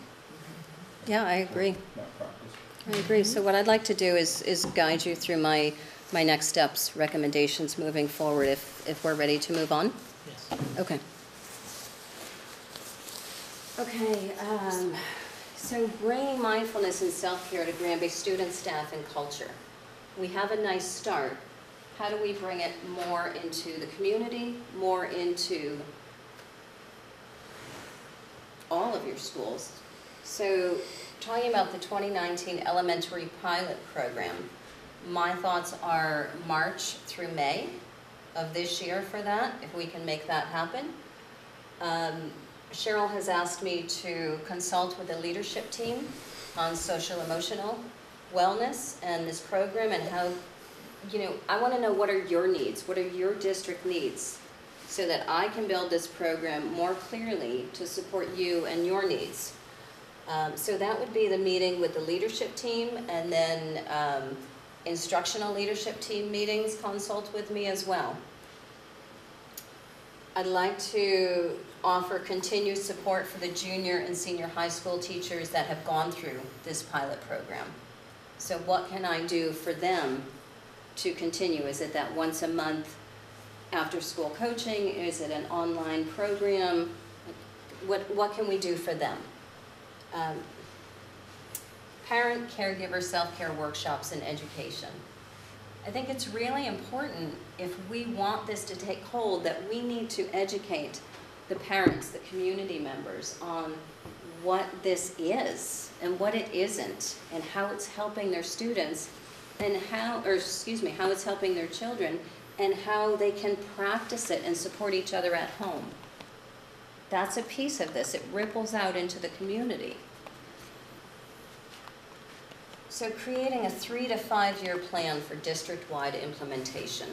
Yeah, I agree. Not practice. I agree. So what I'd like to do is guide you through my next steps, recommendations moving forward, if we're ready to move on. Yes. Okay. Okay, so bringing mindfulness and self-care to Granby students, staff, and culture. We have a nice start. How do we bring it more into the community, more into all of your schools? So talking about the 2019 elementary pilot program, my thoughts are March through May of this year for that, if we can make that happen. Cheryl has asked me to consult with the leadership team on social emotional wellness and this program and how, you know, I want to know what are your needs, what are your district needs, so that I can build this program more clearly to support you and your needs. So that would be the meeting with the leadership team, and then instructional leadership team meetings consult with me as well. I'd like to offer continued support for the junior and senior high school teachers that have gone through this pilot program. So what can I do for them to continue? Is it that once a month after school coaching? Is it an online program? What can we do for them? Parent caregiver self-care workshops and education. I think it's really important, if we want this to take hold, that we need to educate the parents, the community members, on what this is and what it isn't, and how it's helping their students, and how it's helping their children, and how they can practice it and support each other at home. That's a piece of this. It ripples out into the community. So creating a 3 to 5 year plan for district-wide implementation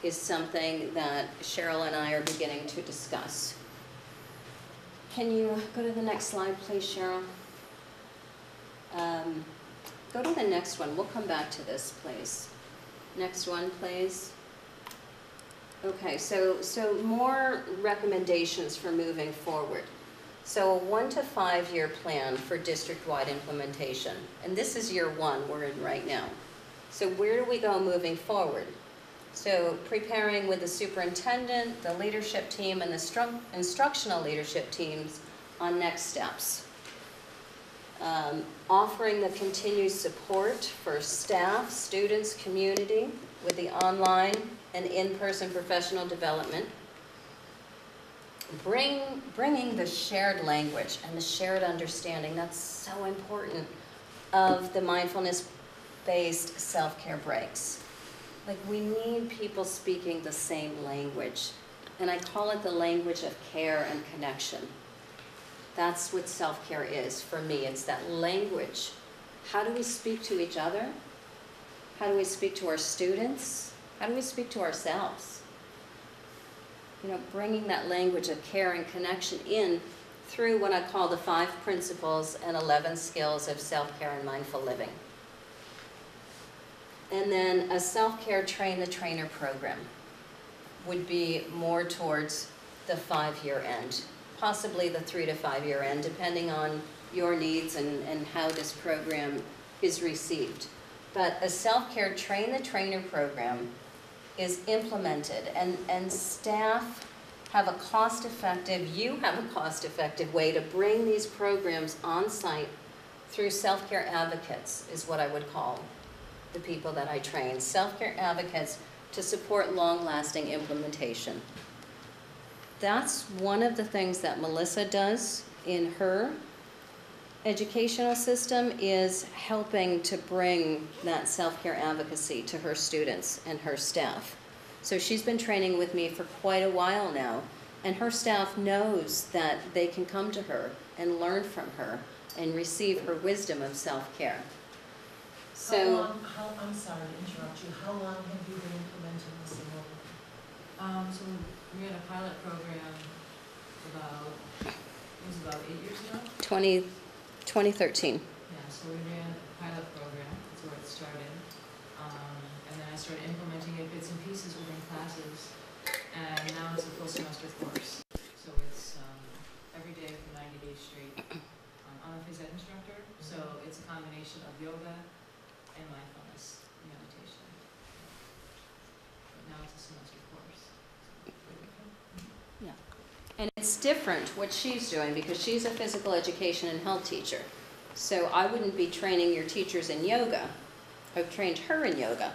is something that Cheryl and I are beginning to discuss. Can you go to the next slide, please, Cheryl? Go to the next one. We'll come back to this, please. Next one, please. Okay, so more recommendations for moving forward. So a 1 to 5 year plan for district-wide implementation. And this is year 1 we're in right now. So where do we go moving forward? So preparing with the superintendent, the leadership team, and the instructional leadership teams on next steps. Offering the continued support for staff, students, community with the online and in-person professional development. Bringing the shared language and the shared understanding, that's so important, of the mindfulness-based self-care breaks. Like, we need people speaking the same language, and I call it the language of care and connection. That's what self-care is for me. It's that language. How do we speak to each other? How do we speak to our students? How do we speak to ourselves? You know, bringing that language of care and connection in through what I call the 5 principles and 11 skills of self-care and mindful living. And then a self-care train-the-trainer program would be more towards the 5-year end, possibly the 3 to 5 year end, depending on your needs and how this program is received. But a self-care train-the-trainer program is implemented, and staff have a cost-effective, you have a cost-effective way to bring these programs on site through self-care advocates, is what I would call the people that I train. Self-care advocates to support long-lasting implementation. That's one of the things that Melissa does in her educational system, is helping to bring that self-care advocacy to her students and her staff. So she's been training with me for quite a while now, and her staff knows that they can come to her and learn from her and receive her wisdom of self-care. So, I'm sorry to interrupt you, how long have you been implementing this in Oregon? So we had a pilot program about 8 years ago? 2013. Yeah, so we ran a pilot program, that's where it started. And then I started implementing it bits and pieces within classes, and now it's a full semester course. So it's every day for 90 days straight. I'm a phys ed instructor, so it's a combination of yoga and mindfulness meditation. But now it's a semester course. Yeah. And it's different what she's doing, because she's a physical education and health teacher. So I wouldn't be training your teachers in yoga. I've trained her in yoga.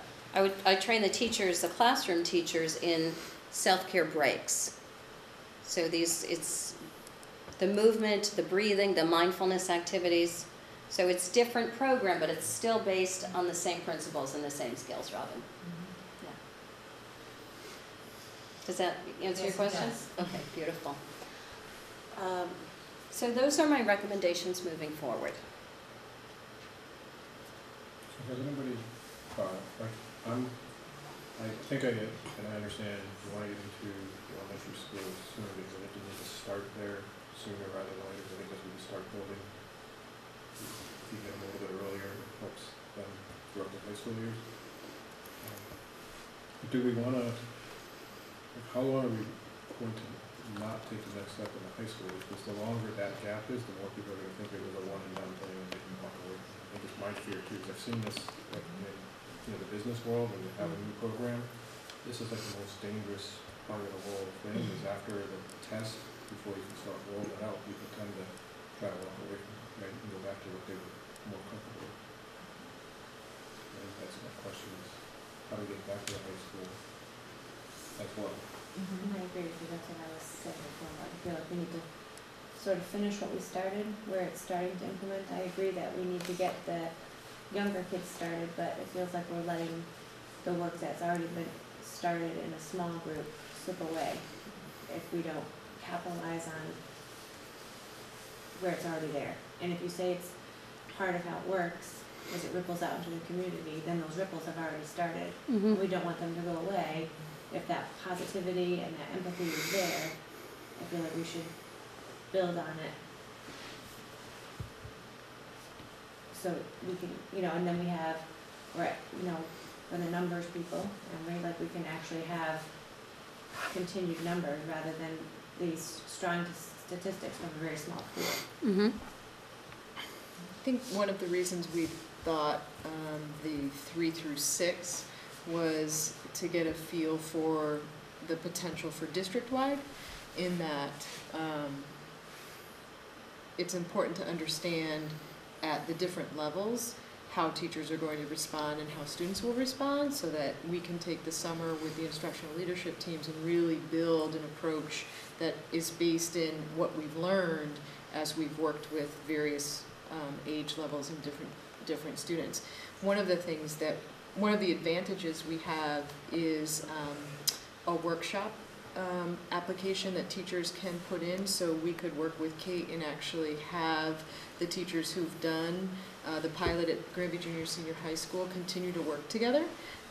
I train the teachers, the classroom teachers, in self-care breaks. So it's the movement, the breathing, the mindfulness activities. So it's different program, but it's still based on the same principles and the same skills, Robin. Yeah. Does that answer your question? Yes. Okay, beautiful. So those are my recommendations moving forward. Has anybody thought, like, I think I get, and I understand you want to get into the elementary school sooner because I think you need to start there sooner rather than later, because I think as we start building, if you get them a little bit earlier, it helps them throughout the high school years. Do we want to, like, how long are we going to not take the next step in the high school? Because the longer that gap is, the more people are going to think it was a one and done thing and they can walk away. I think it's my fear too, because I've seen this like, in the business world when you have a new program. This is like the most dangerous part of the whole thing is after the test, before you can start rolling it out, people tend to try to walk away from it, right, and go back to what they were more comfortable with. And that's my question is, how do we get back to the high school as well? And I agree with you, that's what I was saying before, I feel like we need to sort of finish what we started, where it's starting to implement. I agree that we need to get the younger kids started, but it feels like we're letting the work that's already been started in a small group slip away if we don't capitalize on where it's already there. And if you say it's part of how it works, as it ripples out into the community, then those ripples have already started. Mm-hmm. We don't want them to go away. If that positivity and that empathy is there, I feel like we should build on it. So we can, and then we have, when the numbers people, and we can actually have continued numbers rather than these strong statistics from a very small pool. Mm-hmm. I think one of the reasons we thought the 3 through 6 was to get a feel for the potential for district-wide, in that it's important to understand at the different levels how teachers are going to respond and how students will respond, so that we can take the summer with the instructional leadership teams and really build an approach that is based in what we've learned as we've worked with various age levels and different students. One of the advantages we have is a workshop application that teachers can put in, so we could work with Kate and actually have the teachers who've done the pilot at Granby Junior Senior High School continue to work together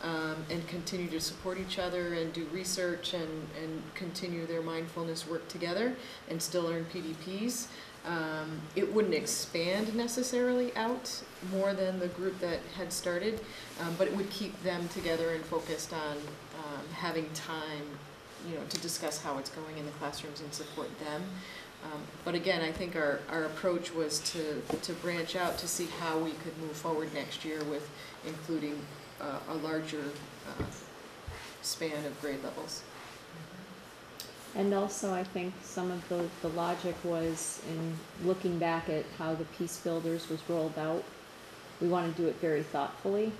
and continue to support each other and do research and continue their mindfulness work together and still earn PDPs. It wouldn't expand necessarily out more than the group that had started, but it would keep them together and focused on having time, to discuss how it's going in the classrooms and support them. But again, I think our approach was to branch out to see how we could move forward next year with including a larger span of grade levels. And also, I think some of the logic was in looking back at how the Peace Builders was rolled out. We want to do it very thoughtfully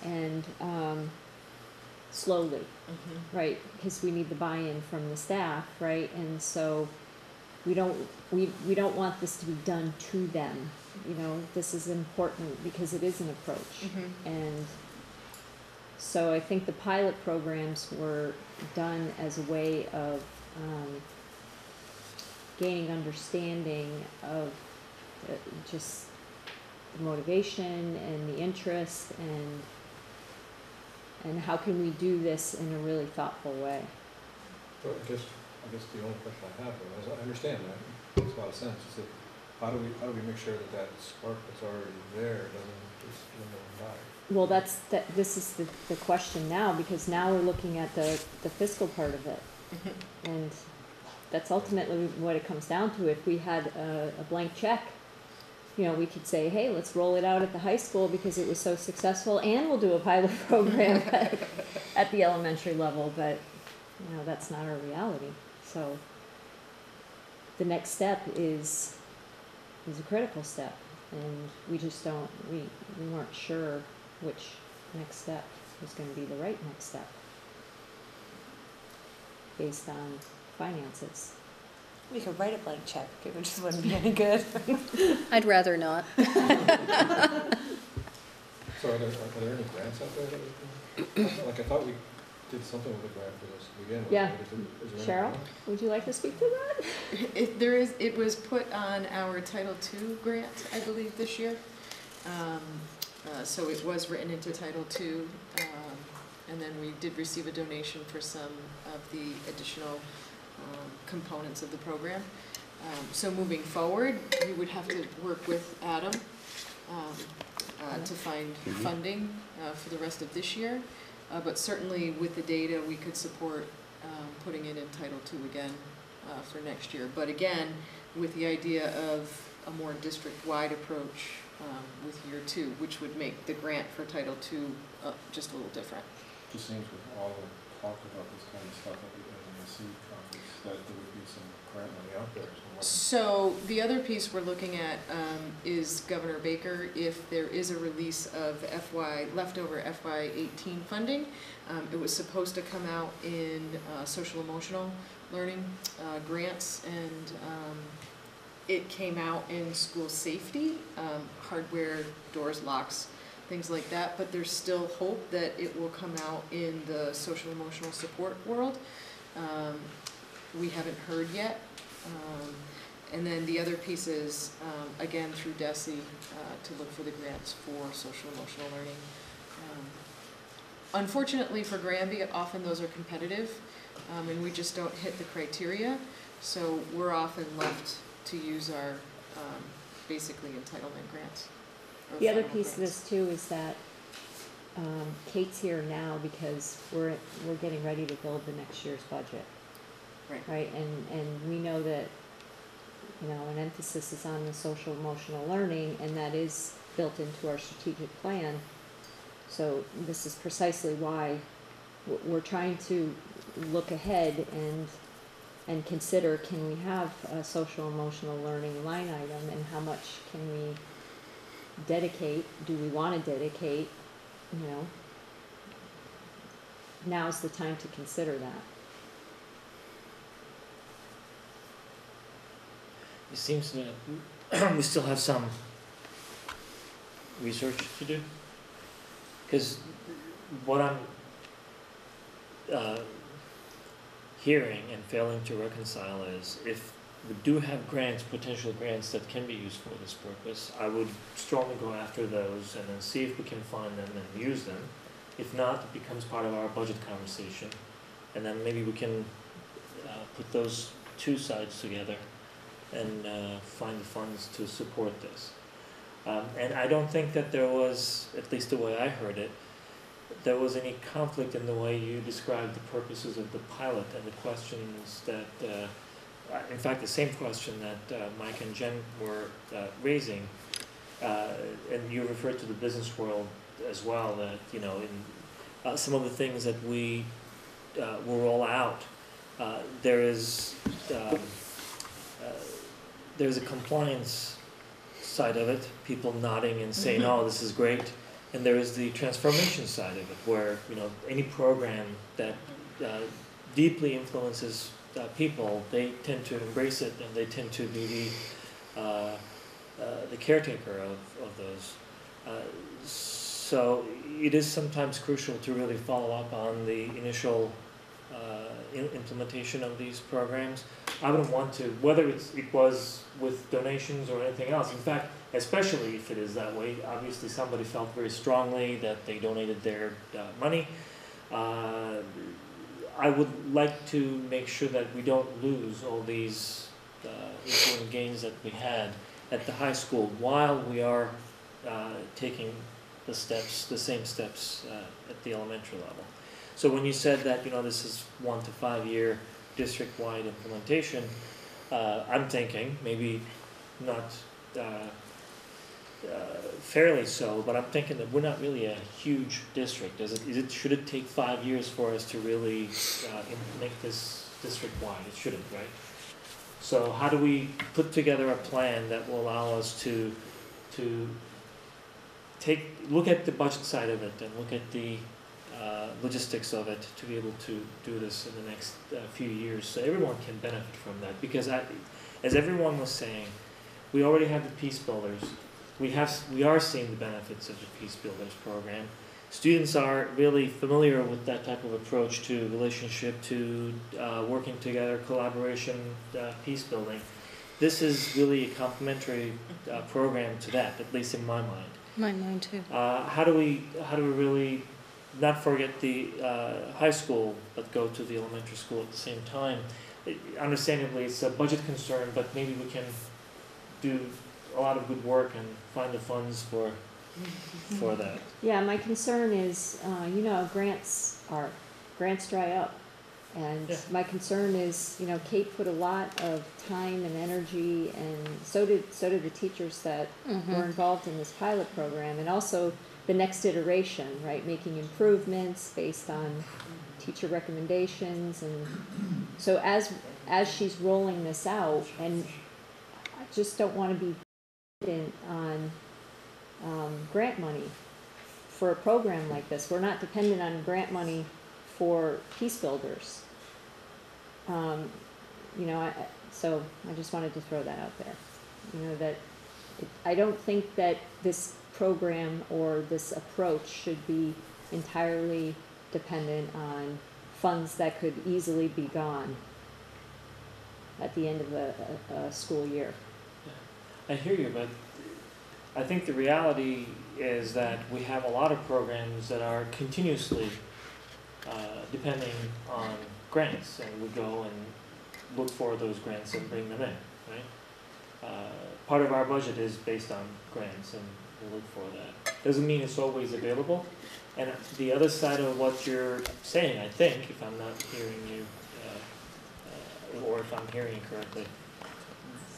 and slowly, right? Because we need the buy-in from the staff, right? And so we don't want this to be done to them. This is important because it is an approach. And so I think the pilot programs were done as a way of gaining understanding of just the motivation and the interest and how can we do this in a really thoughtful way. Well, I guess the only question I have, though, is I understand that, makes a lot of sense, is that how do we make sure that spark that's already there doesn't just die? Well, this is the question now, because now we're looking at the fiscal part of it. And that's ultimately what it comes down to. If we had a blank check, we could say, hey, let's roll it out at the high school because it was so successful, and we'll do a pilot program at the elementary level, but that's not our reality. So the next step is a critical step, and we just we weren't sure which next step was going to be the right next step based on finances. We could write a blank check, it just wouldn't be any good. I'd rather not. So are there any grants out there that we can, like I thought we did something with a grant for this to begin with. Yeah. Is there Cheryl, would you like to speak to that? It was put on our Title II grant, I believe, this year. So it was written into Title II, and then we did receive a donation for some of the additional components of the program. So moving forward, we would have to work with Adam to find funding for the rest of this year. But certainly with the data, we could support putting it in Title II again for next year. But again, with the idea of a more district-wide approach with year 2, which would make the grant for Title II just a little different. Just seems with all the talk about this kind of stuff at the SEED conference that there would be some grant money out there. So the other piece we're looking at is Governor Baker, if there is a release of leftover FY18 funding. It was supposed to come out in social emotional learning grants, and it came out in school safety, hardware, doors, locks, things like that, but there's still hope that it will come out in the social emotional support world. We haven't heard yet. And then the other piece is, again, through DESE, to look for the grants for social emotional learning. Unfortunately for Granby, often those are competitive, and we just don't hit the criteria, so we're often left to use our basically entitlement grants. The other piece of this too is that Kate's here now because we're getting ready to build the next year's budget. Right, and we know that, you know, an emphasis is on the social emotional learning, and that is built into our strategic plan. So this is precisely why we're trying to look ahead and consider, can we have a social emotional learning line item, and how much can we dedicate, do we want to dedicate, you know. Now's the time to consider that. It seems that we still have some research to do, because what I'm hearing and failing to reconcile is, if we do have grants, potential grants that can be used for this purpose, I would strongly go after those and then see if we can find them and use them. If not, it becomes part of our budget conversation, and then maybe we can put those two sides together and find the funds to support this. And I don't think that there was, at least the way I heard it, there was any conflict in the way you described the purposes of the pilot and the questions that, in fact, the same question that Mike and Jen were raising, and you referred to the business world as well, that, you know, in some of the things that we will roll out, there's a compliance side of it, people nodding and saying, oh, this is great. And there is the transformation side of it, where, you know, any program that deeply influences people, they tend to embrace it, and they tend to be the caretaker of those. So it is sometimes crucial to really follow up on the initial implementation of these programs. I wouldn't want to, whether it was with donations or anything else. In fact, especially if it is that way, obviously somebody felt very strongly that they donated their money. I would like to make sure that we don't lose all these important gains that we had at the high school while we are taking the same steps at the elementary level. So when you said that, you know, this is 1 to 5 year district-wide implementation, I'm thinking, maybe not fairly so, but I'm thinking that we're not really a huge district. Should it take 5 years for us to really make this district-wide? It shouldn't, right? So how do we put together a plan that will allow us to look at the budget side of it and look at the logistics of it, to be able to do this in the next few years, so everyone can benefit from that? Because as everyone was saying, we already have the Peace Builders. We are seeing the benefits of the Peace Builders program. Students are really familiar with that type of approach to relationship, to working together, collaboration, peace building. This is really a complementary program to that, at least in my mind. Mine too. How do we really not forget the high school, but go to the elementary school at the same time? Understandably, it's a budget concern, but maybe we can do a lot of good work and find the funds for that. Yeah, my concern is, you know, grants dry up. And Yeah. my concern is, you know, Kate put a lot of time and energy, and so did the teachers that were involved in this pilot program, and also the next iteration, right? Making improvements based on teacher recommendations, and so as she's rolling this out, and I just don't want to be dependent on grant money for a program like this. We're not dependent on grant money for Peace Builders. You know, so I just wanted to throw that out there. You know, that I don't think that this program or this approach should be entirely dependent on funds that could easily be gone at the end of a school year. I hear you, but I think the reality is that we have a lot of programs that are continuously depending on grants, and we go and look for those grants and bring them in, right? Part of our budget is based on grants, and we look for that. Doesn't mean it's always available. And the other side of what you're saying, I think, if I'm not hearing you, or if I'm hearing you correctly,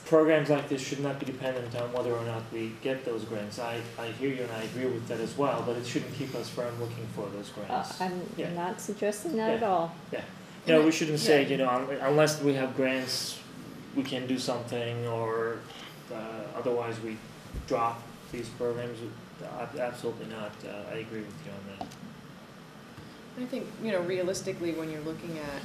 programs like this should not be dependent on whether or not we get those grants. I hear you, and I agree with that as well, but it shouldn't keep us from looking for those grants. I'm Yeah. not suggesting that at all. Yeah. No, we shouldn't say, you know, unless we have grants, we can do something, or otherwise we drop these programs. Absolutely not. I agree with you on that. I think, you know, realistically, when you're looking at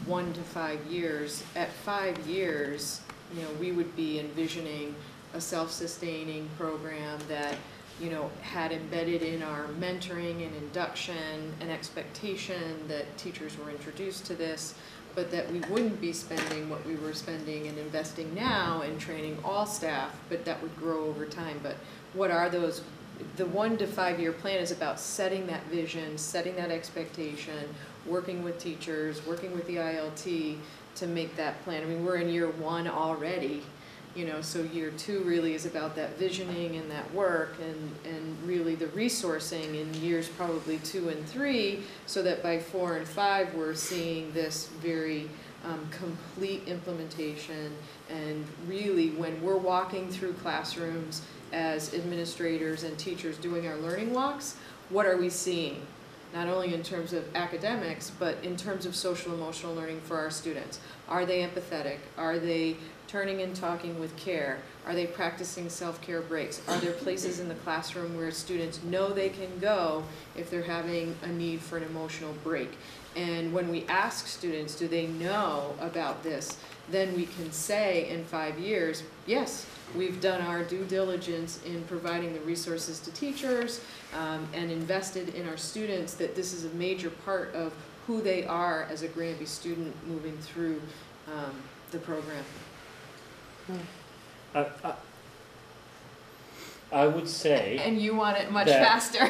1 to 5 years, at 5 years, you know, we would be envisioning a self-sustaining program that, you know, had embedded in our mentoring and induction an expectation that teachers were introduced to this, but that we wouldn't be spending what we were spending and investing now in training all staff, but that would grow over time. But what are those? The 1 to 5 year plan is about setting that vision, setting that expectation, working with teachers, working with the ILT to make that plan. I mean, we're in year 1 already, you know, so year 2 really is about that visioning and that work, and really the resourcing in years probably 2 and 3, so that by 4 and 5 we're seeing this very complete implementation. And really, when we're walking through classrooms as administrators and teachers doing our learning walks, what are we seeing? Not only in terms of academics, but in terms of social emotional learning for our students. Are they empathetic? Are they turning and talking with care? Are they practicing self-care breaks? Are there places in the classroom where students know they can go if they're having a need for an emotional break? And when we ask students, do they know about this? Then we can say in 5 years, yes, we've done our due diligence in providing the resources to teachers and invested in our students, that this is a major part of who they are as a Granby student moving through the program. I would say. And you want it much that, faster.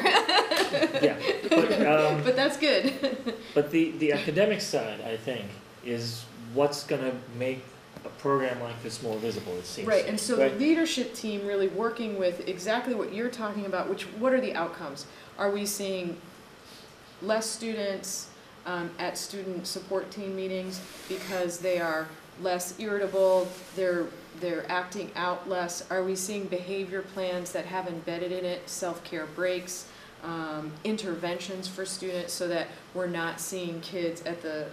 Yeah, but, but that's good. But the academic side, I think, is what's going to make a program like this more visible, it seems. Right, and so right? the leadership team really working with exactly what you're talking about, what are the outcomes? Are we seeing less students at student support team meetings because they are less irritable, they're acting out less? Are we seeing behavior plans that have embedded in it self-care breaks, interventions for students, so that we're not seeing kids at the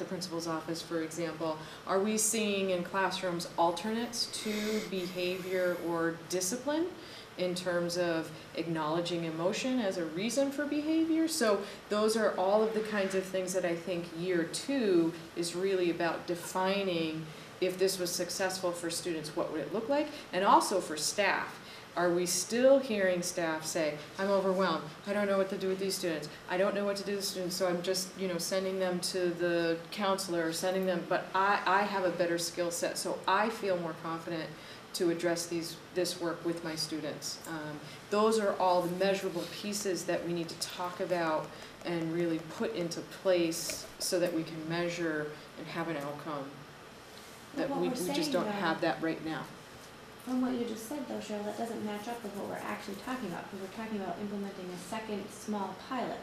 principal's office, for example? Are we seeing in classrooms alternates to behavior or discipline in terms of acknowledging emotion as a reason for behavior? So those are all of the kinds of things that I think year 2 is really about defining. If this was successful for students, what would it look like? And also for staff. Are we still hearing staff say, I'm overwhelmed, I don't know what to do with these students, I don't know what to do with the students, so I'm just, you know, sending them to the counselor, or sending them, but I have a better skill set, so I feel more confident to address this work with my students. Those are all the measurable pieces that we need to talk about and really put into place so that we can measure and have an outcome. But That what we we're just saying, don't though- have that right now. From what you just said though, Cheryl, that doesn't match up with what we're actually talking about, because we're talking about implementing a second small pilot.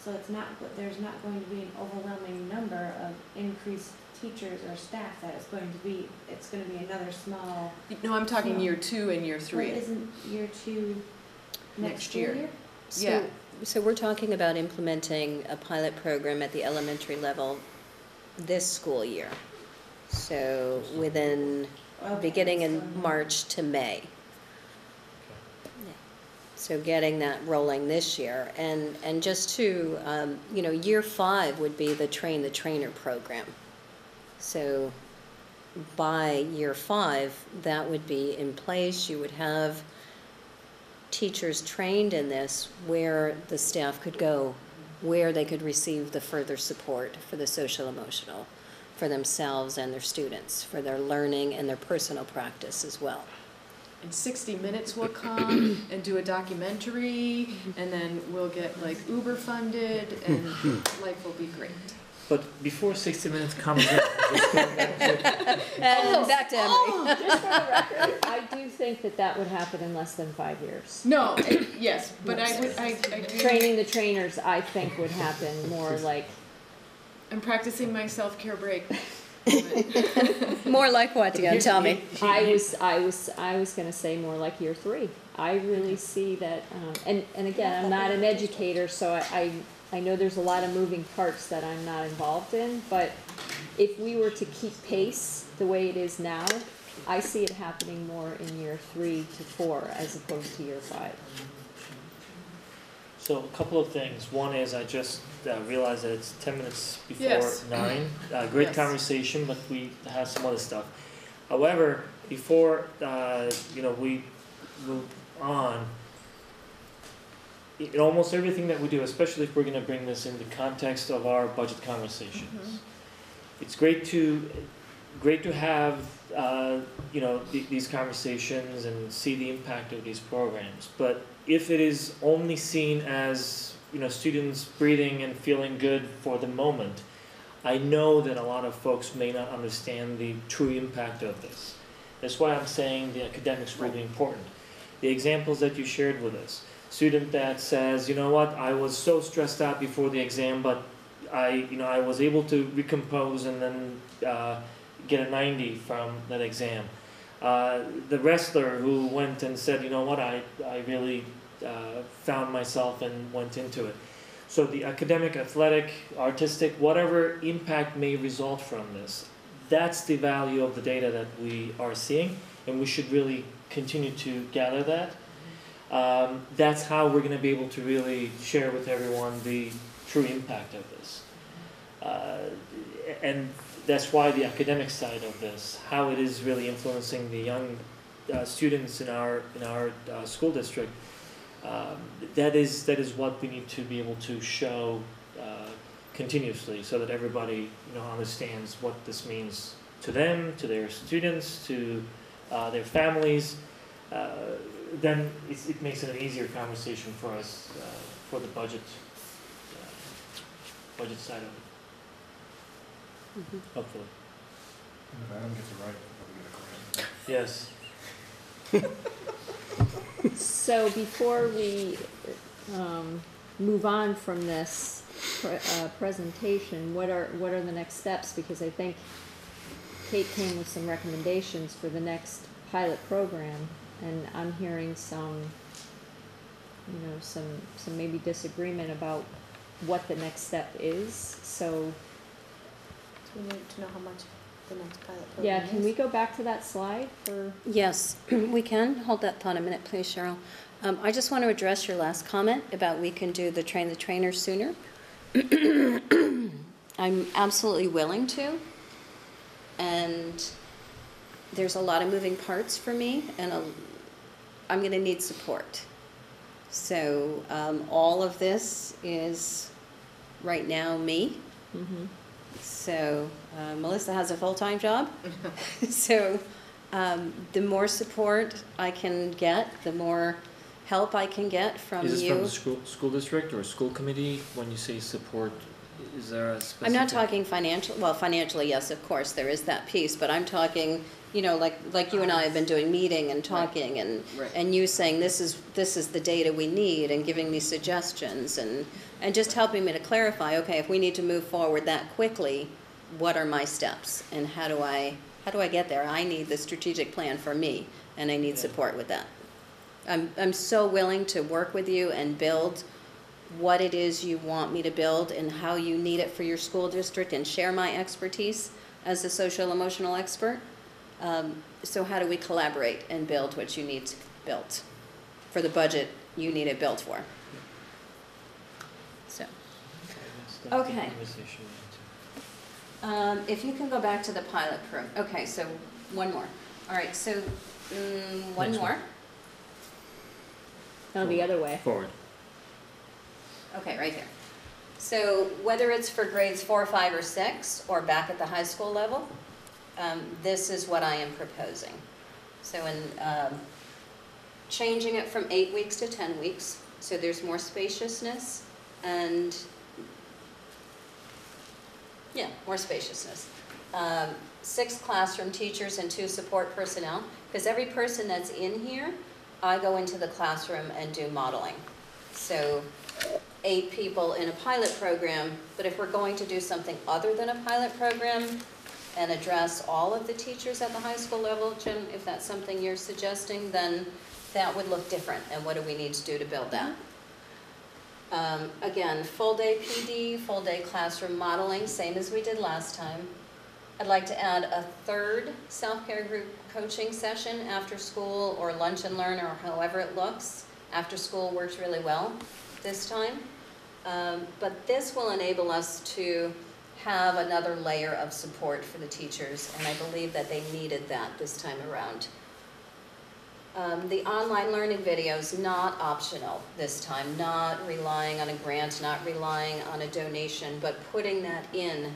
So it's not, there's not going to be an overwhelming number of increased teachers or staff that it's going to be, it's gonna be another small. No, I'm talking So- year 2 and year 3. Well, isn't year 2 Next next school year. year? Yeah. So we're talking about implementing a pilot program at the elementary level this school year. So within, Okay, beginning so- in March to May. Yeah. So getting that rolling this year. And just to, you know, year 5 would be the Train the Trainer program. So by year 5, that would be in place. You would have teachers trained in this, where the staff could go, where they could receive the further support for the social emotional, for themselves and their students, for their learning and their personal practice as well. And 60 Minutes will come and do a documentary, and then we'll get like Uber funded, and life will be great. But before 60 Minutes comes in, let's go back to- And back to Emery. Just for the record, I do think that would happen in less than 5 years. No, yes, but I do. Training the trainers, I think, would happen more like, I'm practicing my self-care break. More like what, again? Tell me. I was gonna say more like year 3. I really see that, and again, I'm not an educator, so I know there's a lot of moving parts that I'm not involved in, but if we were to keep pace the way it is now, I see it happening more in year 3 to 4 as opposed to year 5. So a couple of things. One is I just realized that it's 10 minutes before Yes. 9. Great Yes. conversation, but we have some other stuff. However, before we move on, in almost everything that we do, especially if we're going to bring this in the context of our budget conversations, it's great to have these conversations and see the impact of these programs. But if it is only seen as students breathing and feeling good for the moment, I know that a lot of folks may not understand the true impact of this. That's why I'm saying the academics will be important. The examples that you shared with us, student that says, you know what, I was so stressed out before the exam, but I was able to recompose and then get a 90 from that exam. The wrestler who went and said, you know what, I really found myself and went into it. So the academic, athletic, artistic, whatever impact may result from this, that's the value of the data that we are seeing, and we should really continue to gather that. That's how we're going to be able to really share with everyone the true impact of this. And that's why the academic side of this, how it is really influencing the young students in our school district, that is what we need to be able to show continuously, so that everybody understands what this means to them, to their students, to their families. Then it makes it an easier conversation for us for the budget side of it. Hopefully. And if Adam gets it right, we'll get a grant. So before we move on from this presentation, what are the next steps? Because I think Kate came with some recommendations for the next pilot program, and I'm hearing some maybe disagreement about what the next step is. So We need to know how much the next pilot program yeah, is. can we go back to that slide for? Yes, we can. Hold that thought a minute, please, Cheryl. I just want to address your last comment about we can do the Train the Trainer sooner. I'm absolutely willing to, and there's a lot of moving parts for me, and I'm going to need support. So all of this is right now me. Mm-hmm. So Melissa has a full-time job. So The more support I can get, the more help I can get from you. Is this from the school district or school committee? When you say support, is there a specific? I'm not talking financial, well, financially, yes, of course, there is that piece, but I'm talking, you know, like you and I have been doing meeting and talking, and Right. and you saying this is the data we need, and giving me suggestions, and just helping me to clarify, okay, if we need to move forward that quickly, what are my steps, and how do I get there? I need the strategic plan for me, and I need Yeah. support with that. I'm so willing to work with you and build what it is you want me to build and how you need it for your school district, and share my expertise as a social emotional expert. So how do we collaborate and build what you need built for the budget you need it built for? So, okay. If you can go back to the pilot program. Okay, so one more. All right, so one Next more. one. No, the other way. Forward. Okay, right here. So whether it's for grades 4, 5, or 6, or back at the high school level, this is what I am proposing. So in changing it from 8 weeks to 10 weeks, so there's more spaciousness and, yeah, more spaciousness. 6 classroom teachers and 2 support personnel, because every person that's in here, I go into the classroom and do modeling. So 8 people in a pilot program, but if we're going to do something other than a pilot program and address all of the teachers at the high school level, Jim, if that's something you're suggesting, then that would look different, and what do we need to do to build that? Again, full day PD, full day classroom modeling, same as we did last time. I'd like to add a 3rd self-care group coaching session after school, or lunch and learn, or however it looks. After school works really well this time. But this will enable us to have another layer of support for the teachers, and I believe that they needed that this time around. The online learning videos, not optional this time, not relying on a grant, not relying on a donation, but putting that in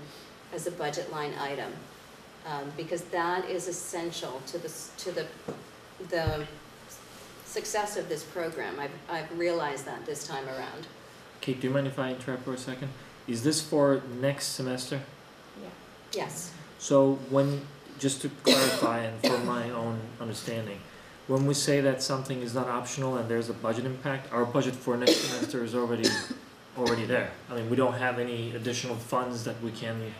as a budget line item, because that is essential to the success of this program. I've realized that this time around. Kate, do you mind if I interrupt for a second? Is this for next semester? Yes. So when, just to clarify and for my own understanding, when we say that something is not optional and there's a budget impact, our budget for next semester is already there. I mean, we don't have any additional funds that we can,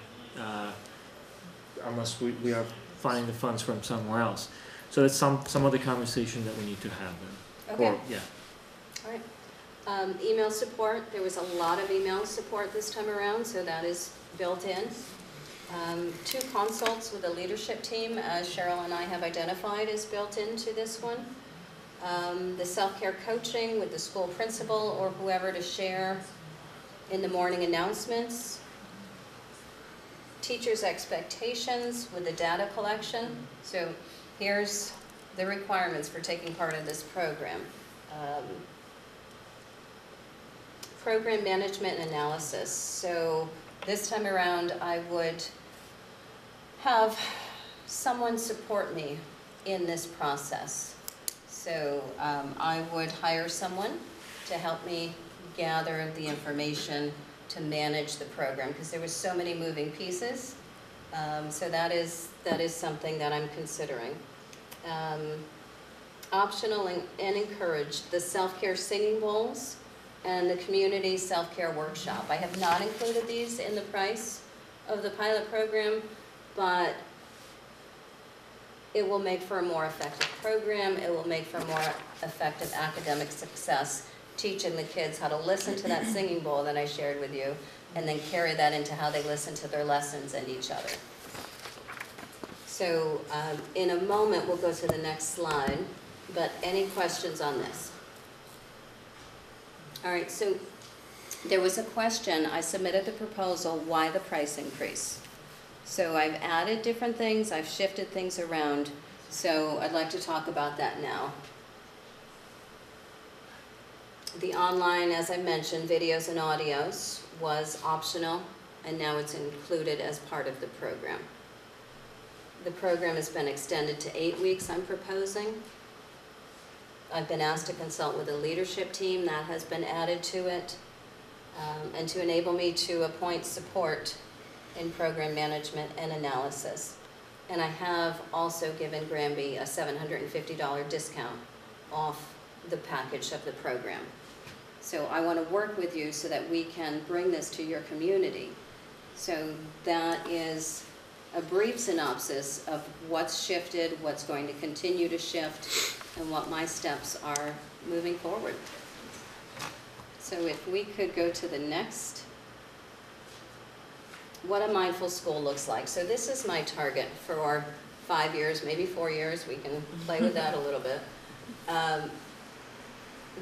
unless we are finding the funds from somewhere else. So that's some other conversation that we need to have then. Okay. Or, yeah. All right. Email support, there was a lot of email support this time around, so that is built in. 2 consults with the leadership team, as Cheryl and I have identified, is built into this one. The self-care coaching with the school principal or whoever to share in the morning announcements. Teachers' expectations with the data collection. So here's the requirements for taking part in this program. Program management and analysis. So this time around, I would have someone support me in this process. So I would hire someone to help me gather the information to manage the program, because there were so many moving pieces. So that is something that I'm considering. Optional and encouraged, the self-care singing bowls and the community self-care workshop. I have not included these in the price of the pilot program, but it will make for a more effective program. It will make for more effective academic success, teaching the kids how to listen to that singing bowl that I shared with you, and then carry that into how they listen to their lessons and each other. So in a moment, we'll go to the next slide, but any questions on this? All right, so there was a question. I submitted the proposal, why the price increase? So I've added different things, I've shifted things around, so I'd like to talk about that now. The online, as I mentioned, videos and audios was optional, and now it's included as part of the program. The program has been extended to 8 weeks, I'm proposing. I've been asked to consult with a leadership team, that has been added to it, and to enable me to appoint support in program management and analysis. And I have also given Granby a $750 discount off the package of the program. So I want to work with you so that we can bring this to your community. So that is a brief synopsis of what's shifted, what's going to continue to shift, and what my steps are moving forward. So if we could go to the next. What a mindful school looks like. So this is my target for 5 years, maybe 4 years. We can play with that a little bit.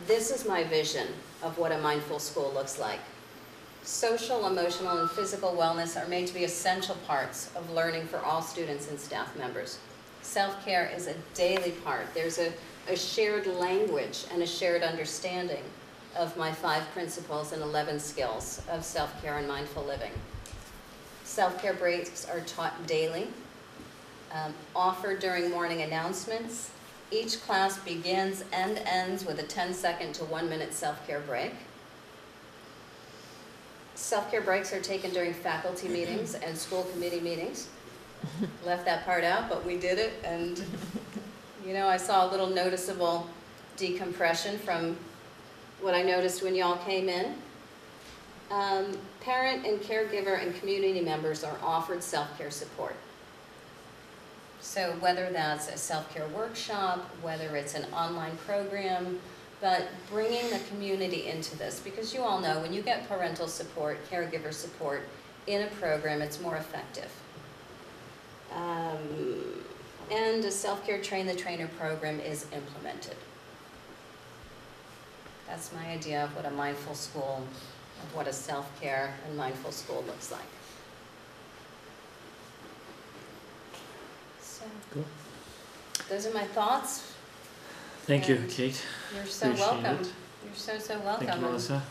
This is my vision of what a mindful school looks like. Social, emotional, and physical wellness are made to be essential parts of learning for all students and staff members. Self-care is a daily part. There's a shared language and a shared understanding of my 5 principles and 11 skills of self-care and mindful living. Self-care breaks are taught daily, offered during morning announcements. Each class begins and ends with a 10-second to 1-minute self-care break. Self-care breaks are taken during faculty meetings and school committee meetings. Left that part out, but we did it, and you know, I saw a little noticeable decompression from what I noticed when y'all came in. Parent and caregiver and community members are offered self-care support. So whether that's a self-care workshop, whether it's an online program, but bringing the community into this, because you all know when you get parental support, caregiver support in a program, it's more effective. And a self-care train the trainer program is implemented. That's my idea of what a mindful school, of what a self-care and mindful school looks like. So, Cool. Those are my thoughts. Thank you, And Kate. You're so Appreciate welcome. it. You're so welcome. Thank you, Melissa.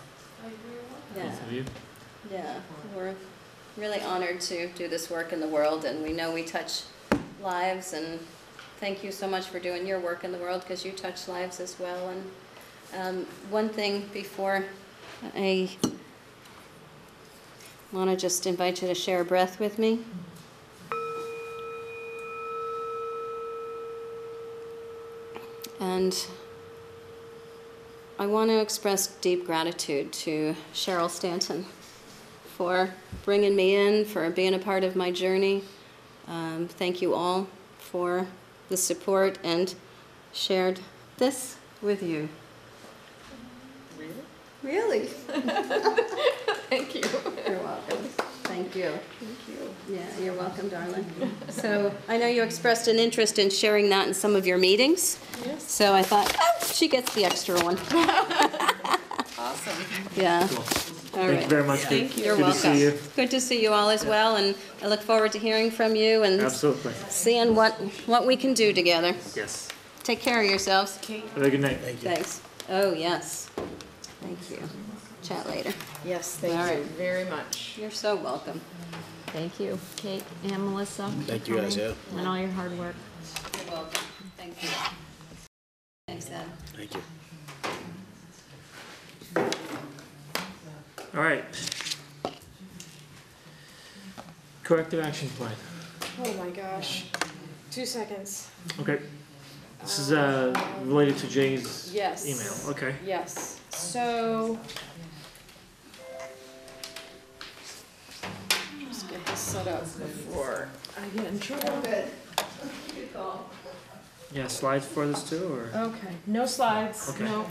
Yeah. Both of you. Yeah, we're really honored to do this work in the world, and we know we touch lives, and thank you so much for doing your work in the world, because you touch lives as well. And one thing before I want to just invite you to share a breath with me. And I want to express deep gratitude to Cheryl Stanton for bringing me in, for being a part of my journey. Thank you all for the support and shared this with you. Really? Thank you. You're welcome. Thank you. Thank you. Yeah, you're welcome, darling. So I know you expressed an interest in sharing that in some of your meetings. Yes. So I thought, oh, she gets the extra one. Awesome. Yeah. Cool. All Thank right. you very much, Kate. Thank you. You're Good welcome. to see you. Good to see you all as well, and I look forward to hearing from you and Absolutely. seeing what we can do together. Yes. Take care of yourselves. Have a good night. Thanks. Oh, yes. Thank you. Chat later. Yes, thank All you right. very much. You're so welcome. Thank you, Kate and Melissa. Thank you guys, yeah. And all your hard work. You're welcome. Thank you. Thanks, Ed. Thank you. All right. Corrective action plan. Oh my gosh. 2 seconds. Okay. This is related to Jay's Yes. email. Okay. Yes. So, just get this set up before I get in trouble. Yeah, slides for this too, or? Okay, no slides, Okay. no.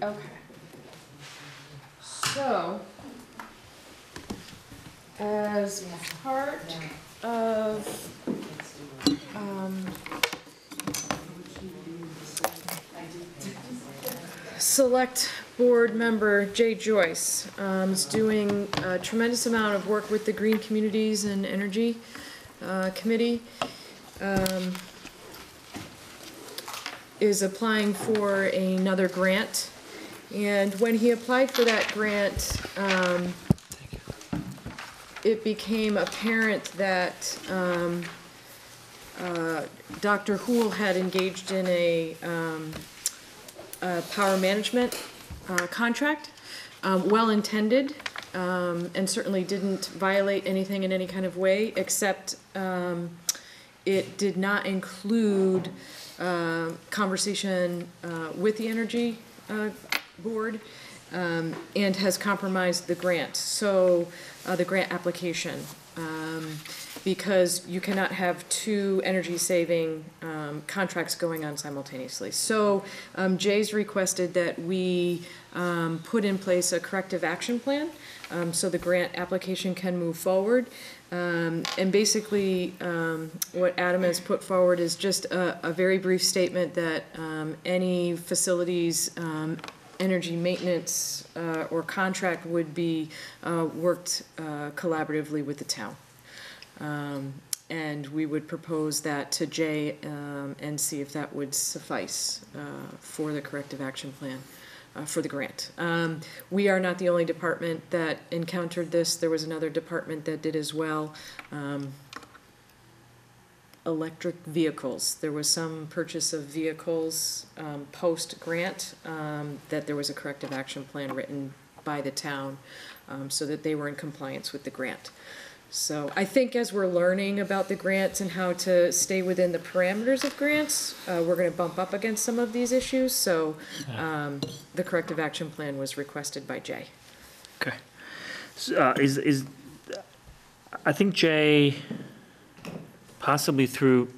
Okay. So, as part of, Select Board Member Jay Joyce is doing a tremendous amount of work with the Green Communities and Energy Committee. Is applying for another grant, and when he applied for that grant, it became apparent that Dr. Houle had engaged in a power management contract, well-intended, and certainly didn't violate anything in any kind of way, except it did not include conversation with the Energy Board, and has compromised the grant, so the grant application, because you cannot have two energy-saving contracts going on simultaneously. So Jay's requested that we put in place a corrective action plan so the grant application can move forward. And basically, what Adam has put forward is just a very brief statement that any facilities energy maintenance or contract would be worked collaboratively with the town. And we would propose that to Jay and see if that would suffice for the corrective action plan for the grant. We are not the only department that encountered this. There was another department that did as well. Electric vehicles. There was some purchase of vehicles post-grant that there was a corrective action plan written by the town so that they were in compliance with the grant. So I think as we're learning about the grants and how to stay within the parameters of grants, we're going to bump up against some of these issues. So the corrective action plan was requested by Jay. Okay. So, I think Jay, possibly through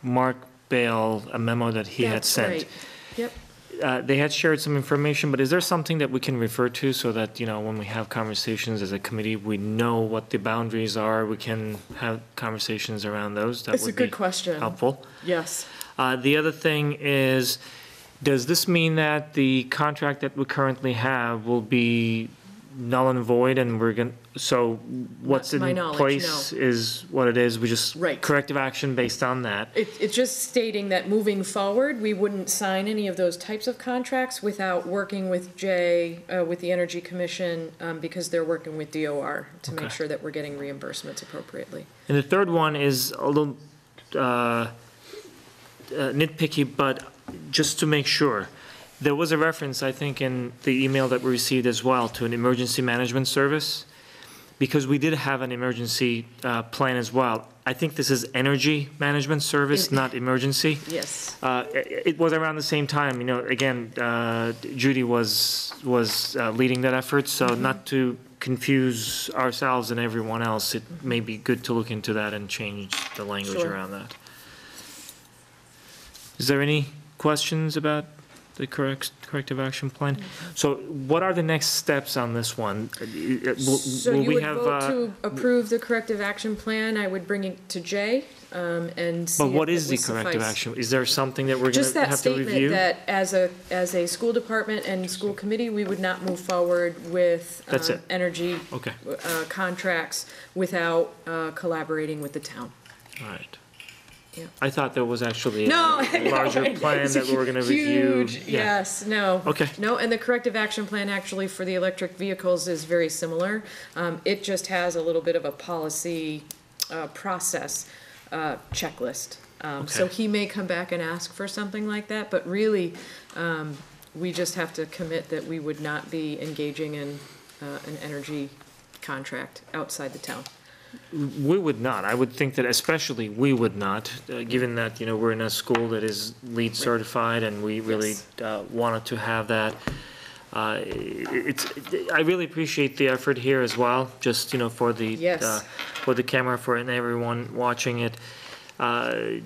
Mark Bale, a memo that he had sent. Right. Yep. They had shared some information, but is there something that we can refer to so that, you know, when we have conversations as a committee, we know what the boundaries are, we can have conversations around those? That It's a would good be question. helpful. Yes. The other thing is, does this mean that the contract that we currently have will be null and void, and we're going, so what's To my in knowledge, place is what it is, we just Right. corrective action based on that? It's just stating that moving forward, we wouldn't sign any of those types of contracts without working with Jay, with the Energy Commission, because they're working with DOR to make Okay. sure that we're getting reimbursements appropriately. And the third one is a little nitpicky, but just to make sure, there was a reference, I think, in the email that we received as well to an emergency management service, because we did have an emergency plan as well. I think this is energy management service, not emergency. Yes. It was around the same time, you know, again, Judy was leading that effort, so not to confuse ourselves and everyone else, it may be good to look into that and change the language Sure. around that. Is there any questions about the corrective action plan? So what are the next steps on this one? So Will you we would have, vote to approve the corrective action plan. I would bring it to Jay and see but if what it is the would corrective suffice. action? Is there something that we're Just gonna that have to review? statement that as a school department and school committee, we would not move forward with That's it. energy Okay, contracts without collaborating with the town. all right. Yeah. I thought there was actually a No, larger plan It's that we were gonna review. Huge, Yeah. yes, no. Okay. No, and the corrective action plan actually for the electric vehicles is very similar. It just has a little bit of a policy process checklist. So Okay. he may come back and ask for something like that, but really, we just have to commit that we would not be engaging in an energy contract outside the town. We would not. I would think that especially we would not, given that, you know, we're in a school that is LEED certified and we really wanted to have that. I really appreciate the effort here as well, just, you know, for the, Yes. for the camera, and everyone watching it.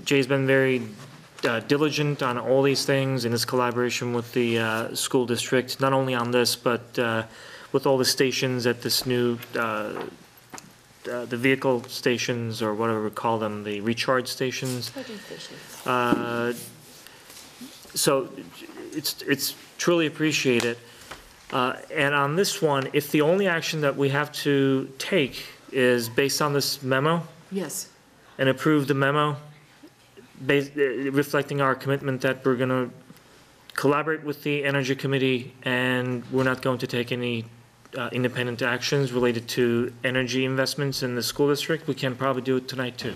Jay's been very diligent on all these things in his collaboration with the school district, not only on this, but with all the stations at this new the vehicle stations, or whatever we call them, the recharge stations. So it's truly appreciated. And on this one, if the only action that we have to take is based on this memo Yes. and approve the memo, reflecting our commitment that we're going to collaborate with the Energy Committee and we're not going to take any independent actions related to energy investments in the school district, we can probably do it tonight too.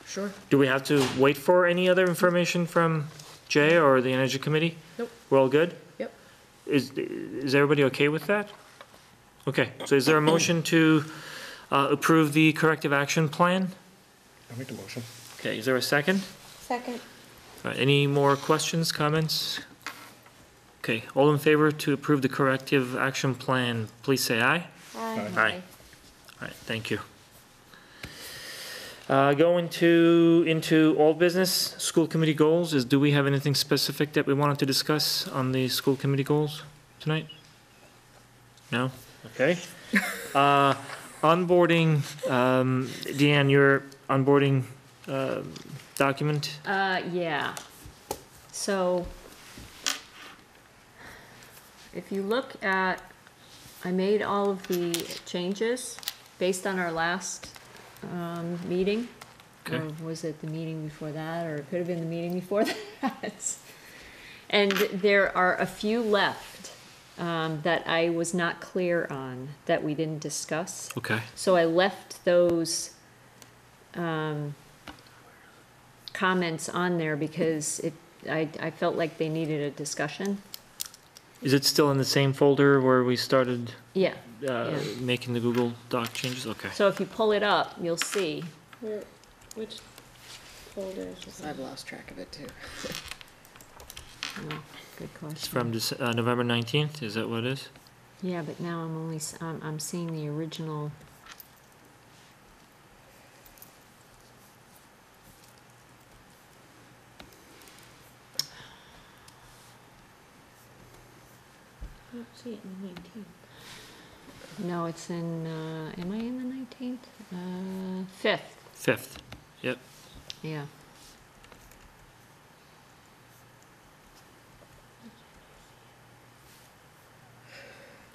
Sure. Do we have to wait for any other information from Jay or the Energy Committee? Nope. We're all good? Yep. Is everybody okay with that? Okay, so is there a motion to approve the corrective action plan? I'll make the motion. Okay, is there a second? Second. All right, any more questions, comments? Okay, all in favor to approve the corrective action plan, please say aye. Aye. Aye. All right, thank you. Going into old business, school committee goals, do we have anything specific that we wanted to discuss on the school committee goals tonight? No? Okay. Onboarding, Deanne, your onboarding document? Yeah. So, if you look at, I made all of the changes based on our last meeting. Okay. Or was it the meeting before that, or it could have been the meeting before that? And there are a few left that I was not clear on, that we didn't discuss. Okay, So I left those comments on there because I felt like they needed a discussion. is it still in the same folder where we started Yeah. Yeah. making the Google Doc changes? Okay. So if you pull it up, you'll see. Which folder is this? I've lost track of it too. Oh, good question. It's from November 19th, is that what it is? Yeah, but now I'm only, I'm seeing the original. I don't see it in the 19th. No, it's in, am I in the 19th? 5th, 5th, yep. yeah.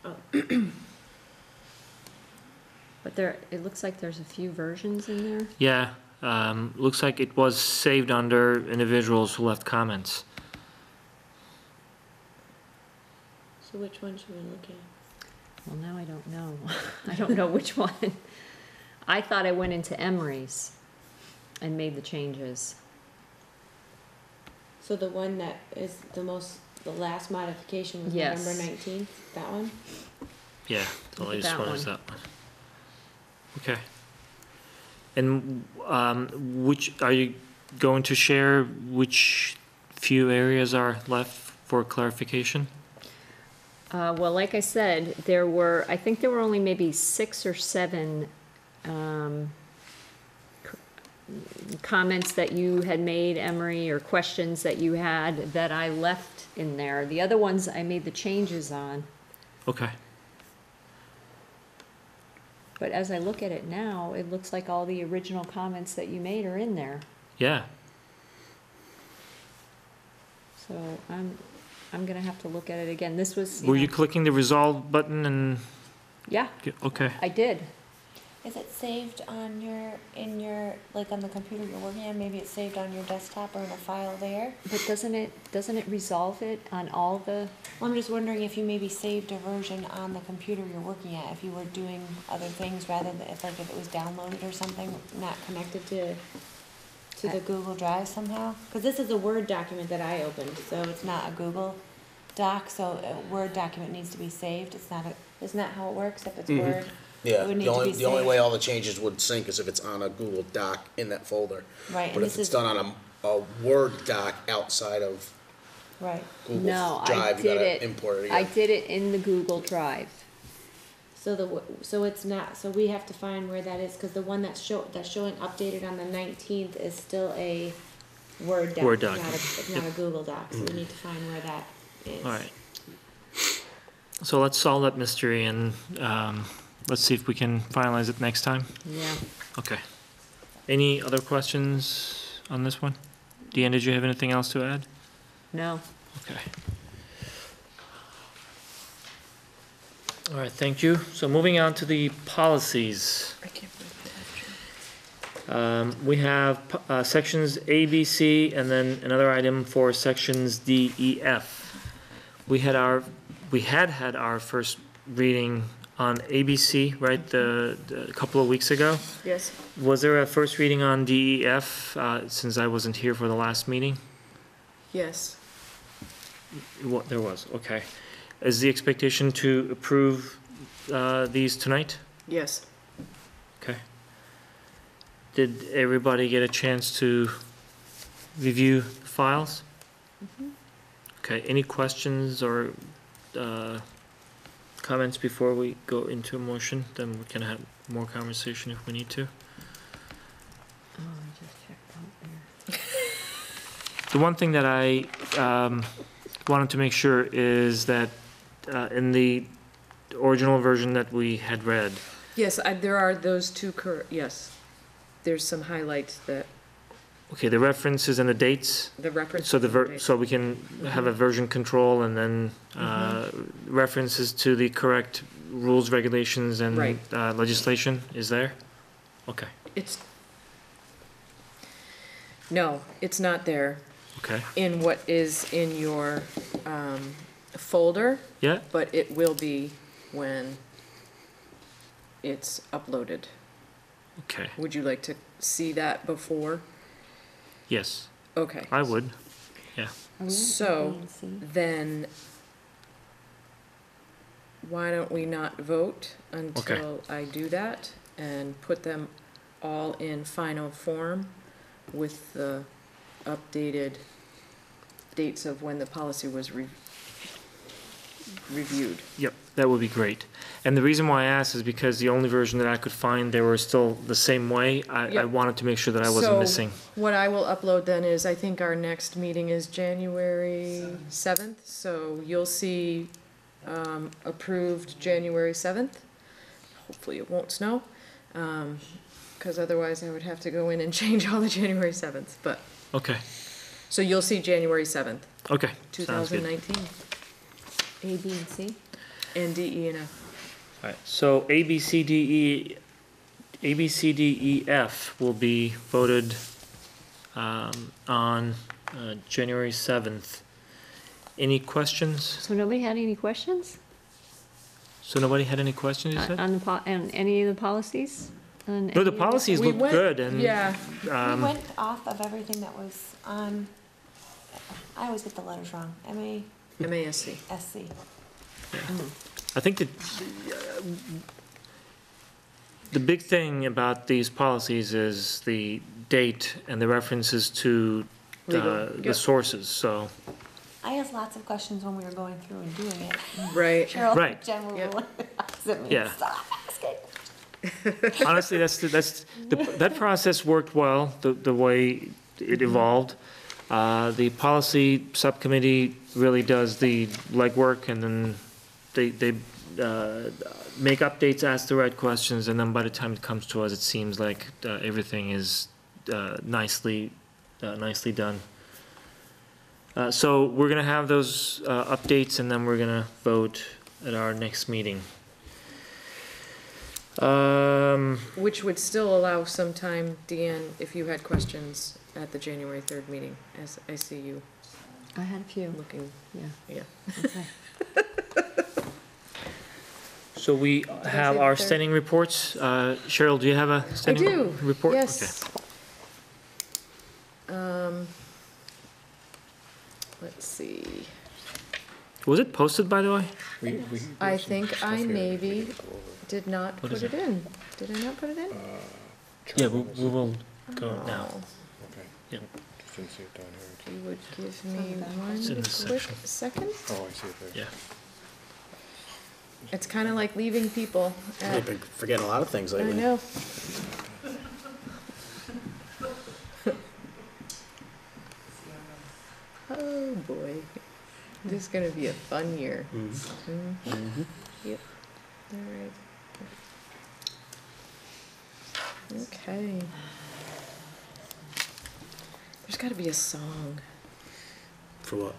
Oh. But there, it looks like there's a few versions in there. Yeah, looks like it was saved under individuals who left comments. So which one should we look at? Well, now I don't know. I don't know which one. I thought I went into Emery's and made the changes. So the one that is the last modification was Yes. November 19th, that one? Yeah, the Look at latest that one is one. that one. Okay. And which, are you going to share which few areas are left for clarification? Well, like I said, I think there were only maybe 6 or 7 comments that you had made, Emery, or questions that you had that I left in there. The other ones I made the changes on. Okay, But as I look at it now, it looks like all the original comments that you made are in there. yeah, So I'm gonna have to look at it again. This was, were you clicking the resolve button and, yeah, okay, I did. Is it saved on like on the computer you're working on? Maybe it's saved on your desktop or in a file there? But doesn't it resolve it on all the, Well, I'm just wondering if you maybe saved a version on the computer you're working at, if you were doing other things rather than if it was downloaded or something, not connected to the Google Drive somehow? Because this is a Word document that I opened, so it's not a Google Doc, so a Word document needs to be saved. Isn't that how it works? If it's Word, Yeah, it would need the to only, be the only saved. way all the changes would sync is if it's on a Google Doc in that folder. Right, But and if this it's is, done on a Word doc outside of right. Google No, I Drive, you did gotta it. import it I again. did it in the Google Drive. So it's not, so we have to find where that is, because the one that's showing updated on the 19th is still a Word doc. Word It's not document. It's not a Google Doc, so we need to find where that is. all right. So let's solve that mystery and let's see if we can finalize it next time. Yeah. Okay. Any other questions on this one? Deanne, did you have anything else to add? No. Okay. All right, thank you. So moving on to the policies. I can't believe that. We have sections A, B, C, and then another item for sections D, E, F. We had had our first reading on ABC, right, a couple of weeks ago. Yes. Was there a first reading on DEF, since I wasn't here for the last meeting? Yes. What, there was, okay. Is the expectation to approve these tonight? Yes. Okay. Did everybody get a chance to review the files? Okay, any questions or comments before we go into a motion? Then we can have more conversation if we need to. Oh, I just checked out there. The one thing that I wanted to make sure is that in the original version that we had read, Yes, there are those two yes. There's some highlights that, okay, the references and the dates, the reference. so so we can have a version control and then references to the correct rules, regulations, and Right. Legislation is there? Okay, No, it's not there okay, in what is in your folder, yeah, but it will be when it's uploaded. okay, Would you like to see that before? yes, Okay. I would, Are we on So, A and C? then why don't we not vote until I do that and put them all in final form with the updated dates of when the policy was reviewed? yep, that would be great. And the reason why I asked is because the only version that I could find, they were still the same way. I Yep. wanted to make sure that I wasn't So, missing. what I will upload then is, I think our next meeting is January 7th, so you'll see approved January 7th. Hopefully it won't snow, because otherwise I would have to go in and change all the January 7th, but, Okay, so you'll see January 7th, okay, sounds good. 2019, A, B, and C? and D, E, and F. All right, so A, B, C, D, E, F will be voted on January 7th. Any questions? So nobody had any questions So nobody had any questions, you said? on on any of the policies? On No, the any of policies We look went- good and. Yeah, We um, went off of everything that was on, I always get the letters wrong, MASC. MASC. I think that the big thing about these policies is the date and the references to Legal, the yep. sources, so. I asked lots of questions when we were going through and doing it. Right. Cheryl Right. and Jen were Yep. rolling their eyes at me, Yeah. stop asking. Honestly, that process worked well, the way it evolved. The policy subcommittee really does the legwork, and then they make updates, ask the right questions, and then by the time it comes to us, it seems like everything is nicely done. So we're gonna have those updates, and then we're gonna vote at our next meeting. Which would still allow some time, Deanne, if you had questions at the January 3rd meeting, as I see you I had a few, looking, yeah. yeah. Okay. So we have say our the third? standing reports. Cheryl, do you have a I standing do, report? yes. Let's see, Okay. Was it posted, by the way? I think I maybe did not What is put it in. Did I not put it in? Yeah, we will go now. Oh, Okay. Yep. Just didn't see it down here. you would give me It's in one this quick section. second? Oh, I see it there. Yeah. It's kind of like leaving people I've at, been forgetting a lot of things I lately. know. Oh, boy. This is gonna be a fun year. Mhm. Yep, all right. Okay. There's gotta be a song For what?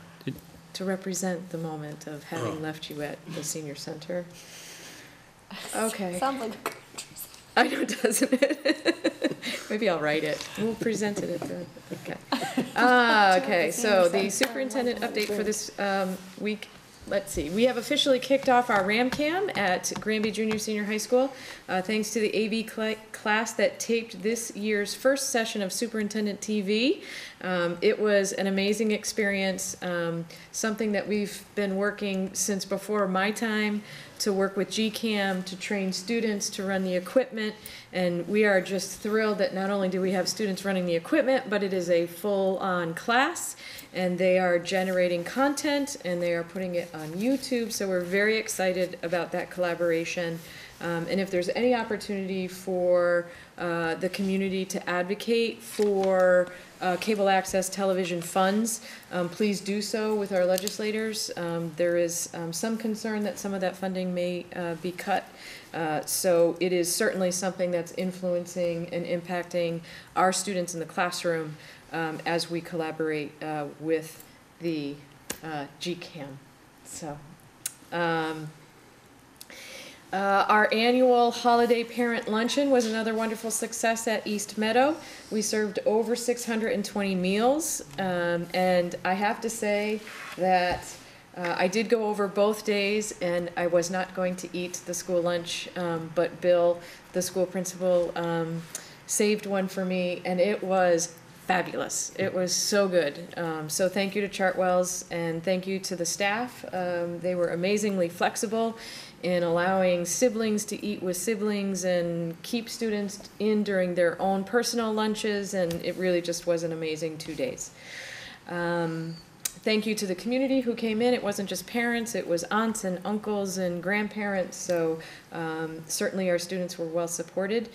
to represent the moment of having Oh. left you at the senior center. Okay. Sounds like a country song. I know, doesn't it? Maybe I'll write it. We'll present it at the, okay. Okay, so the superintendent update for this week let's see, we have officially kicked off our RamCam at Granby Junior Senior High School, thanks to the AV class that taped this year's first session of Superintendent TV. It was an amazing experience, something that we've been working since before my time to work with GCAM, to train students, to run the equipment, and we are just thrilled that not only do we have students running the equipment, but it is a full-on class, and they are generating content, and they are putting it on YouTube, so we're very excited about that collaboration. And if there's any opportunity for the community to advocate for cable access television funds, please do so with our legislators. There is some concern that some of that funding may be cut. So it is certainly something that's influencing and impacting our students in the classroom as we collaborate with the GCAM. So. Our annual holiday parent luncheon was another wonderful success at East Meadow. We served over 620 meals, and I have to say that I did go over both days, and I was not going to eat the school lunch, but Bill, the school principal, saved one for me, and it was fabulous. It was so good. So thank you to Chartwells, and thank you to the staff. They were amazingly flexible in allowing siblings to eat with siblings and keep students in during their own personal lunches, and it really just was an amazing 2 days. Thank you to the community who came in. It wasn't just parents, it was aunts and uncles and grandparents, so certainly our students were well supported.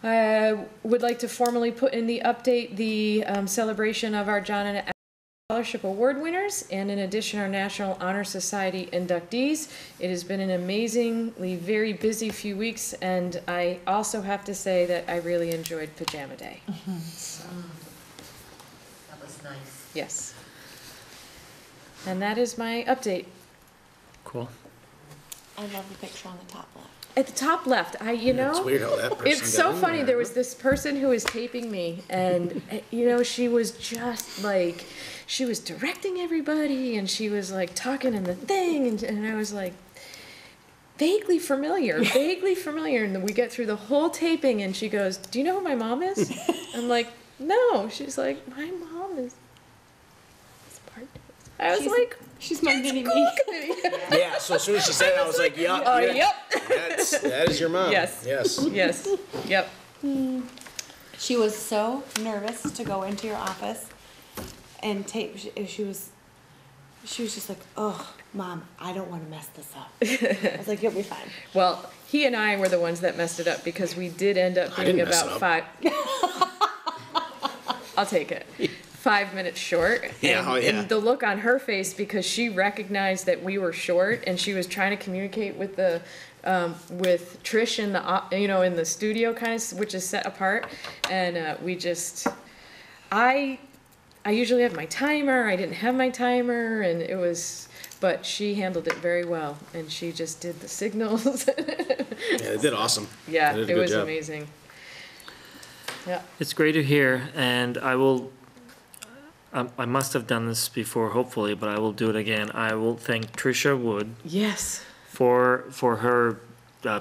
I would like to formally put in the update the celebration of our John and Scholarship Award winners, and in addition our National Honor Society inductees. It has been an amazingly very busy few weeks, and I also have to say that I really enjoyed Pajama Day. So, That was nice. yes. And that is my update. Cool. I love the picture on the top left. At the top left, It's weird how that person it's so got in funny. there. There was this person who was taping me, and you know, she was just like, she was directing everybody, and she was like talking in the thing, and I was like, vaguely familiar. And then we get through the whole taping, and she goes, "Do you know who my mom is?" I'm like, "No." She's like, "My mom is." I was like, She's my mini school me. committee. Yeah, so as soon as she said it, I was like, yup. Oh, yeah, yep. that is your mom. Yes. Yes. Yes. Yep. She was so nervous to go into your office and tape. She was just like, "Oh, Mom, I don't want to mess this up." I was like, "You'll be fine." Well, he and I were the ones that messed it up because we did end up I being didn't mess about it up. 5. I'll take it. 5 minutes short. Yeah, And, oh, yeah. and the look on her face, because she recognized that we were short, and she was trying to communicate with the with Trish in the in the studio, kind of, which is set apart, and we just I usually have my timer. I didn't have my timer, and it was. But she handled it very well, and she just did the signals. Yeah, they did awesome. Yeah, They did a it good was job. amazing. Yeah. It's great to hear, and I must have done this before, hopefully, but I will do it again. I will thank Tricia Wood Yes. for her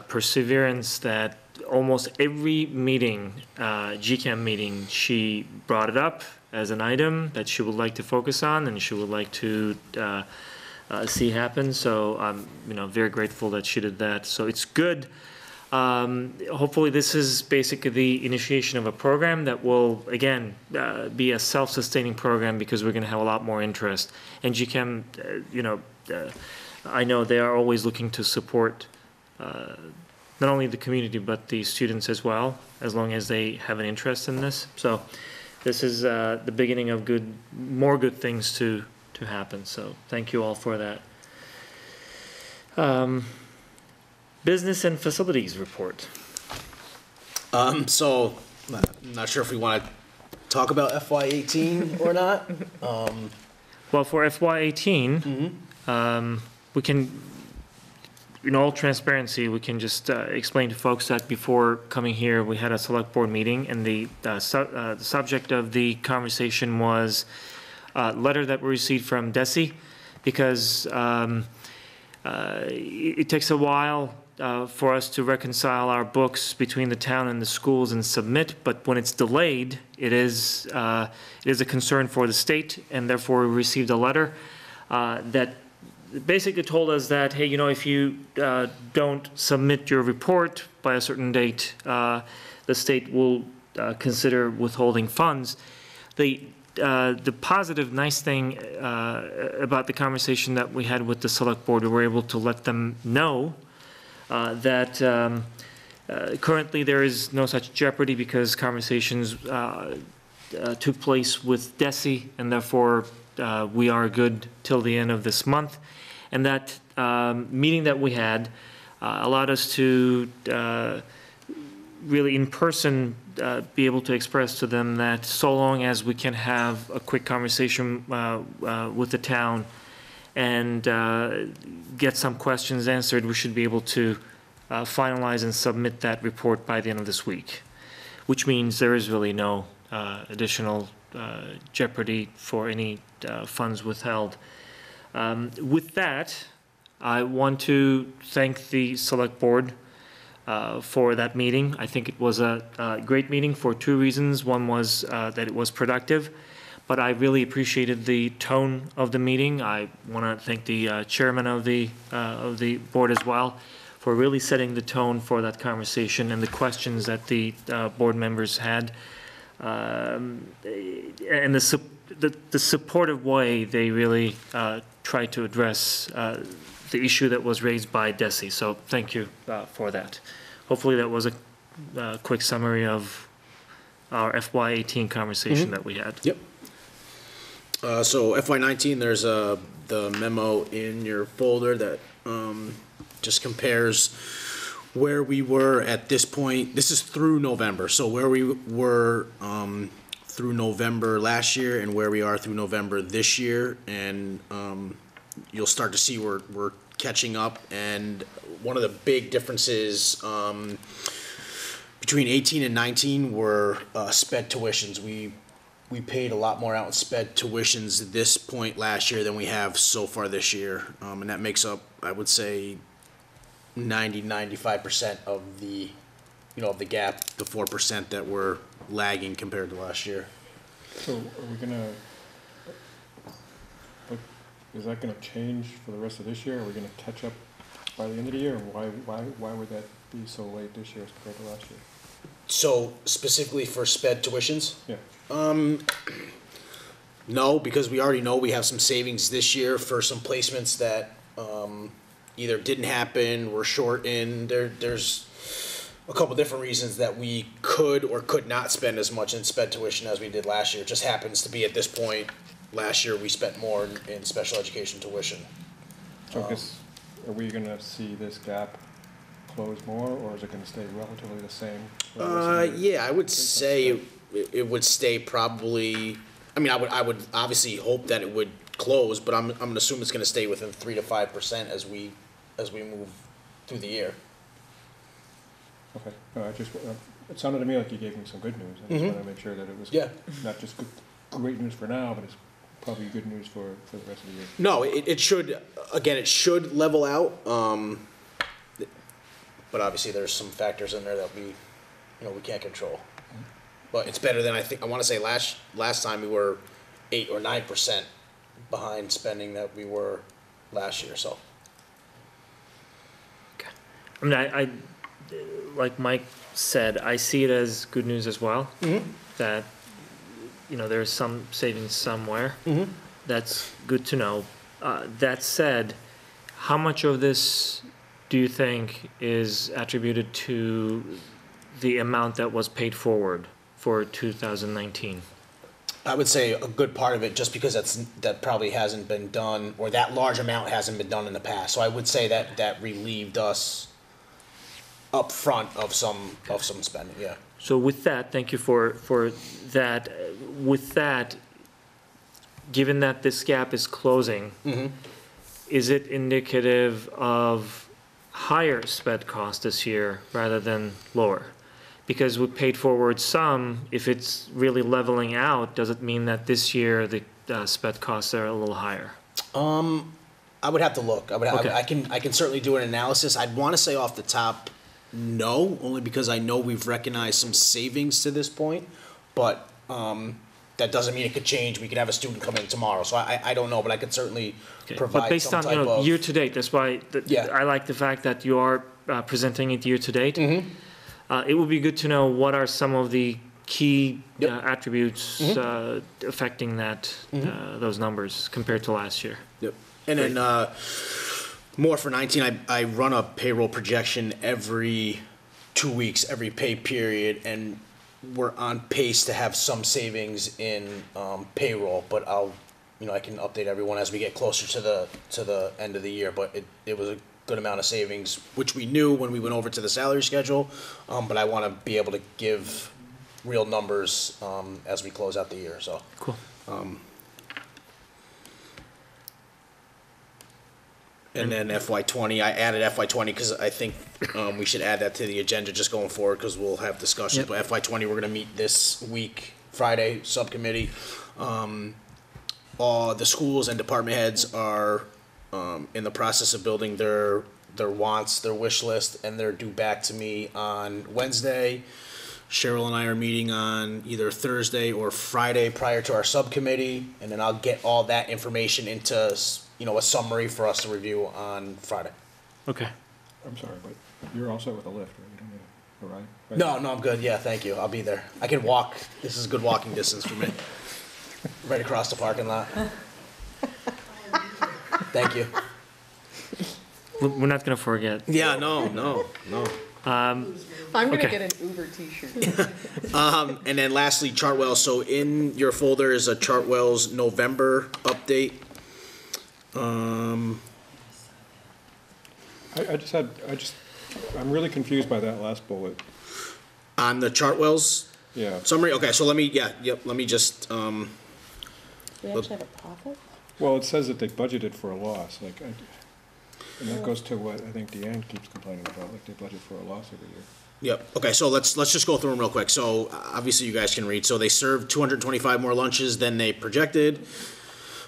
perseverance that almost every meeting, GCAM meeting, she brought it up as an item that she would like to focus on and she would like to see happen. So I'm very grateful that she did that. So it's good. Hopefully this is basically the initiation of a program that will, again, be a self-sustaining program because we're going to have a lot more interest. And GCAM, I know they are always looking to support not only the community but the students as well, as long as they have an interest in this. So this is the beginning of more good things to happen. So thank you all for that. Business and facilities report. So, I'm not sure if we want to talk about FY18 or not. Well, for FY18, we can, in all transparency, we can just explain to folks that before coming here, we had a select board meeting, and the subject of the conversation was a letter that we received from DESE because it takes a while for us to reconcile our books between the town and the schools and submit, but when it's delayed, it is a concern for the state, and therefore we received a letter that basically told us that, hey, you know, if you don't submit your report by a certain date, the state will consider withholding funds. The positive, nice thing about the conversation that we had with the select board, we were able to let them know that currently there is no such jeopardy because conversations took place with DESE, and therefore we are good till the end of this month. And that meeting that we had allowed us to really in person be able to express to them that so long as we can have a quick conversation with the town and get some questions answered, we should be able to finalize and submit that report by the end of this week, which means there is really no additional jeopardy for any funds withheld. With that, I want to thank the select board for that meeting. I think it was a great meeting for two reasons. One was that it was productive, but I really appreciated the tone of the meeting. I want to thank the chairman of the board as well for really setting the tone for that conversation and the questions that the board members had, and the supportive way they really tried to address the issue that was raised by DESE. So thank you for that. Hopefully that was a quick summary of our FY18 conversation that we had. Yep. So FY19, there's the memo in your folder that just compares where we were at this point. This is through November. So where we were through November last year and where we are through November this year. And you'll start to see we're catching up. And one of the big differences between 18 and 19 were sped tuitions. We paid a lot more out in sped tuitions at this point last year than we have so far this year. And that makes up, I would say, 95% of the, of the gap, the 4% that we're lagging compared to last year. So are we gonna, is that gonna change for the rest of this year? Are we gonna catch up by the end of the year? And why would that be so late this year as compared to last year? So specifically for sped tuitions? Yeah. No, because we already know we have some savings this year for some placements that either didn't happen, were short in. There's a couple different reasons that we could or could not spend as much in sped tuition as we did last year. It just happens to be at this point, last year we spent more in special education tuition. So I guess, are we gonna see this gap close more, or is it gonna stay relatively the same? Yeah, I would say it would stay probably. I mean, I would obviously hope that it would close, but I'm gonna assume it's gonna stay within 3 to 5% as we move through the year. Okay. No, it sounded to me like you gave me some good news. I just wanted to make sure that it was not just great news for now, but it's probably good news for the rest of the year. No, it should, again, it should level out. But obviously there's some factors in there that we can't control. But it's better than I want to say last time we were 8 or 9% behind spending that we were last year. So. Okay. I mean, I like Mike said, I see it as good news as well. That there's some savings somewhere. That's good to know. That said, how much of this do you think is attributed to the amount that was paid forward for 2019? I would say a good part of it, just because that probably hasn't been done, or that large amount hasn't been done in the past. So I would say that relieved us up front of some spending. Yeah. So with that, thank you for that. With that, given that this gap is closing, is it indicative of higher sped cost this year rather than lower? Because we paid forward some. If it's really leveling out, does it mean that this year the sped costs are a little higher? I would have to look. Okay. I can certainly do an analysis. I'd want to say off the top, no, only because I know we've recognized some savings to this point, but that doesn't mean it could change. We could have a student come in tomorrow, so I don't know, but I could certainly Okay. provide But based some on, type of year to date, that's why Yeah. I like the fact that you are presenting it year to date. Mhm. It would be good to know what are some of the key Yep. attributes affecting that, those numbers compared to last year. Yep. And then more for 19, I run a payroll projection every 2 weeks, every pay period, and we're on pace to have some savings in payroll, but I can update everyone as we get closer to the end of the year, but it was a good amount of savings, which we knew when we went over to the salary schedule, but I want to be able to give real numbers as we close out the year, so. Cool. And then FY20, I added FY20 because I think we should add that to the agenda just going forward because we'll have discussions. Yep. But FY20, we're going to meet this week, Friday, subcommittee. All the schools and department heads are in the process of building their wants, their wish list, and they're due back to me on Wednesday. Cheryl and I are meeting on either Thursday or Friday prior to our subcommittee, and then I'll get all that information into a summary for us to review on Friday. Okay. I'm sorry, but you're all set with a lift, right? You don't need a ride? Right? No, I'm good. Yeah, thank you. I'll be there. I can walk. This is good walking distance for me. Right across the parking lot. Thank you. We're not gonna forget. Yeah, no. I'm gonna Okay. get an Uber t-shirt. And then lastly, Chartwell. So in your folder is a Chartwell's November update. I'm really confused by that last bullet. On the Chartwell's Yeah. summary. Okay, so let me just We actually have a profit? Well, it says that they budgeted for a loss, and that goes to what I think Deanne keeps complaining about, like they budget for a loss every year. Yep. Okay, so let's just go through them real quick. So obviously you guys can read. So they served 225 more lunches than they projected.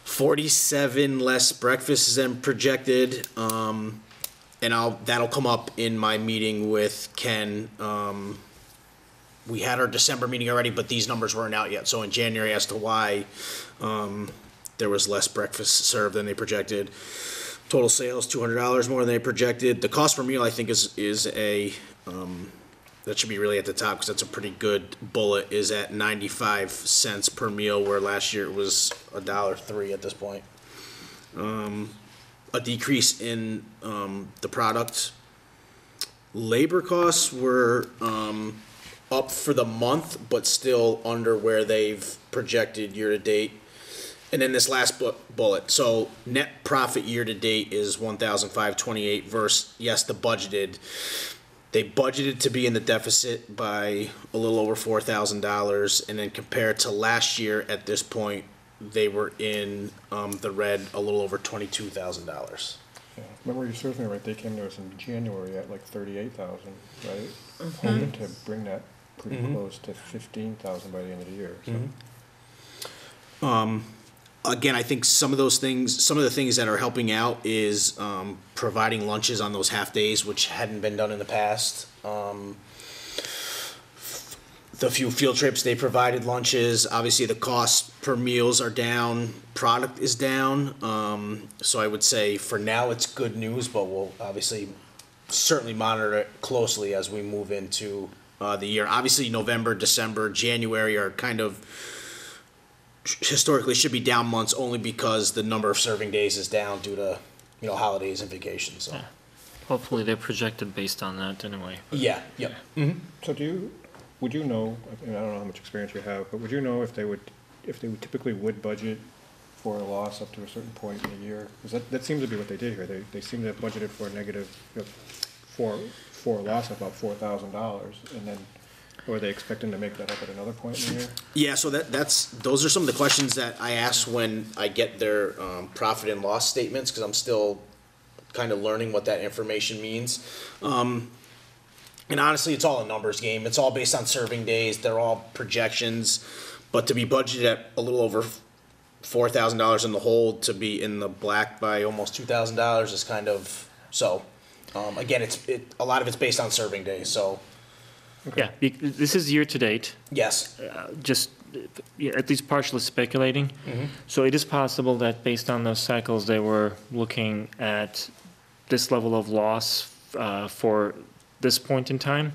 47 less breakfasts than projected. And that'll come up in my meeting with Ken. We had our December meeting already, but these numbers weren't out yet. So in January as to why there was less breakfast served than they projected. Total sales $200 more than they projected. The cost per meal I think is a that should be really at the top because that's a pretty good bullet. Is at 95 cents per meal, where last year it was $1.03 at this point. A decrease in the product. Labor costs were up for the month, but still under where they've projected year to date. And then this last bullet, so net profit year to date is 1,528 versus, yes, the budgeted. They budgeted to be in the deficit by a little over $4,000, and then compared to last year at this point, they were in the red a little over $22,000. Yeah. Remember you served me right, they came to us in January at like 38,000, right? Hoping to bring that pretty close to 15,000 by the end of the year, so. Again, I think some of the things that are helping out is providing lunches on those half days, which hadn't been done in the past. The few field trips they provided lunches. Obviously, the cost per meals are down. Product is down. So I would say for now it's good news, but we'll obviously certainly monitor it closely as we move into the year. Obviously, November, December, January are kind of historically should be down months only because the number of serving days is down due to holidays and vacations. So. Yeah. Hopefully they're projected based on that anyway. Yeah. Yep. Mm-hmm. So would you know, and I don't know how much experience you have, but would you know if they would typically would budget for a loss up to a certain point in the year? Because that seems to be what they did here. They seem to have budgeted for a negative, for a loss of about $4,000, and then or are they expecting to make that up at another point in the year? Yeah, so those are some of the questions that I ask when I get their profit and loss statements, because I'm still kind of learning what that information means. And honestly, it's all a numbers game. It's all based on serving days. They're all projections. But to be budgeted at a little over $4,000 in the hole to be in the black by almost $2,000 is kind of, so, again, a lot of it's based on serving days, so, Yeah, this is year to date, yes. just at least partially speculating. So it is possible that based on those cycles, they were looking at this level of loss for this point in time.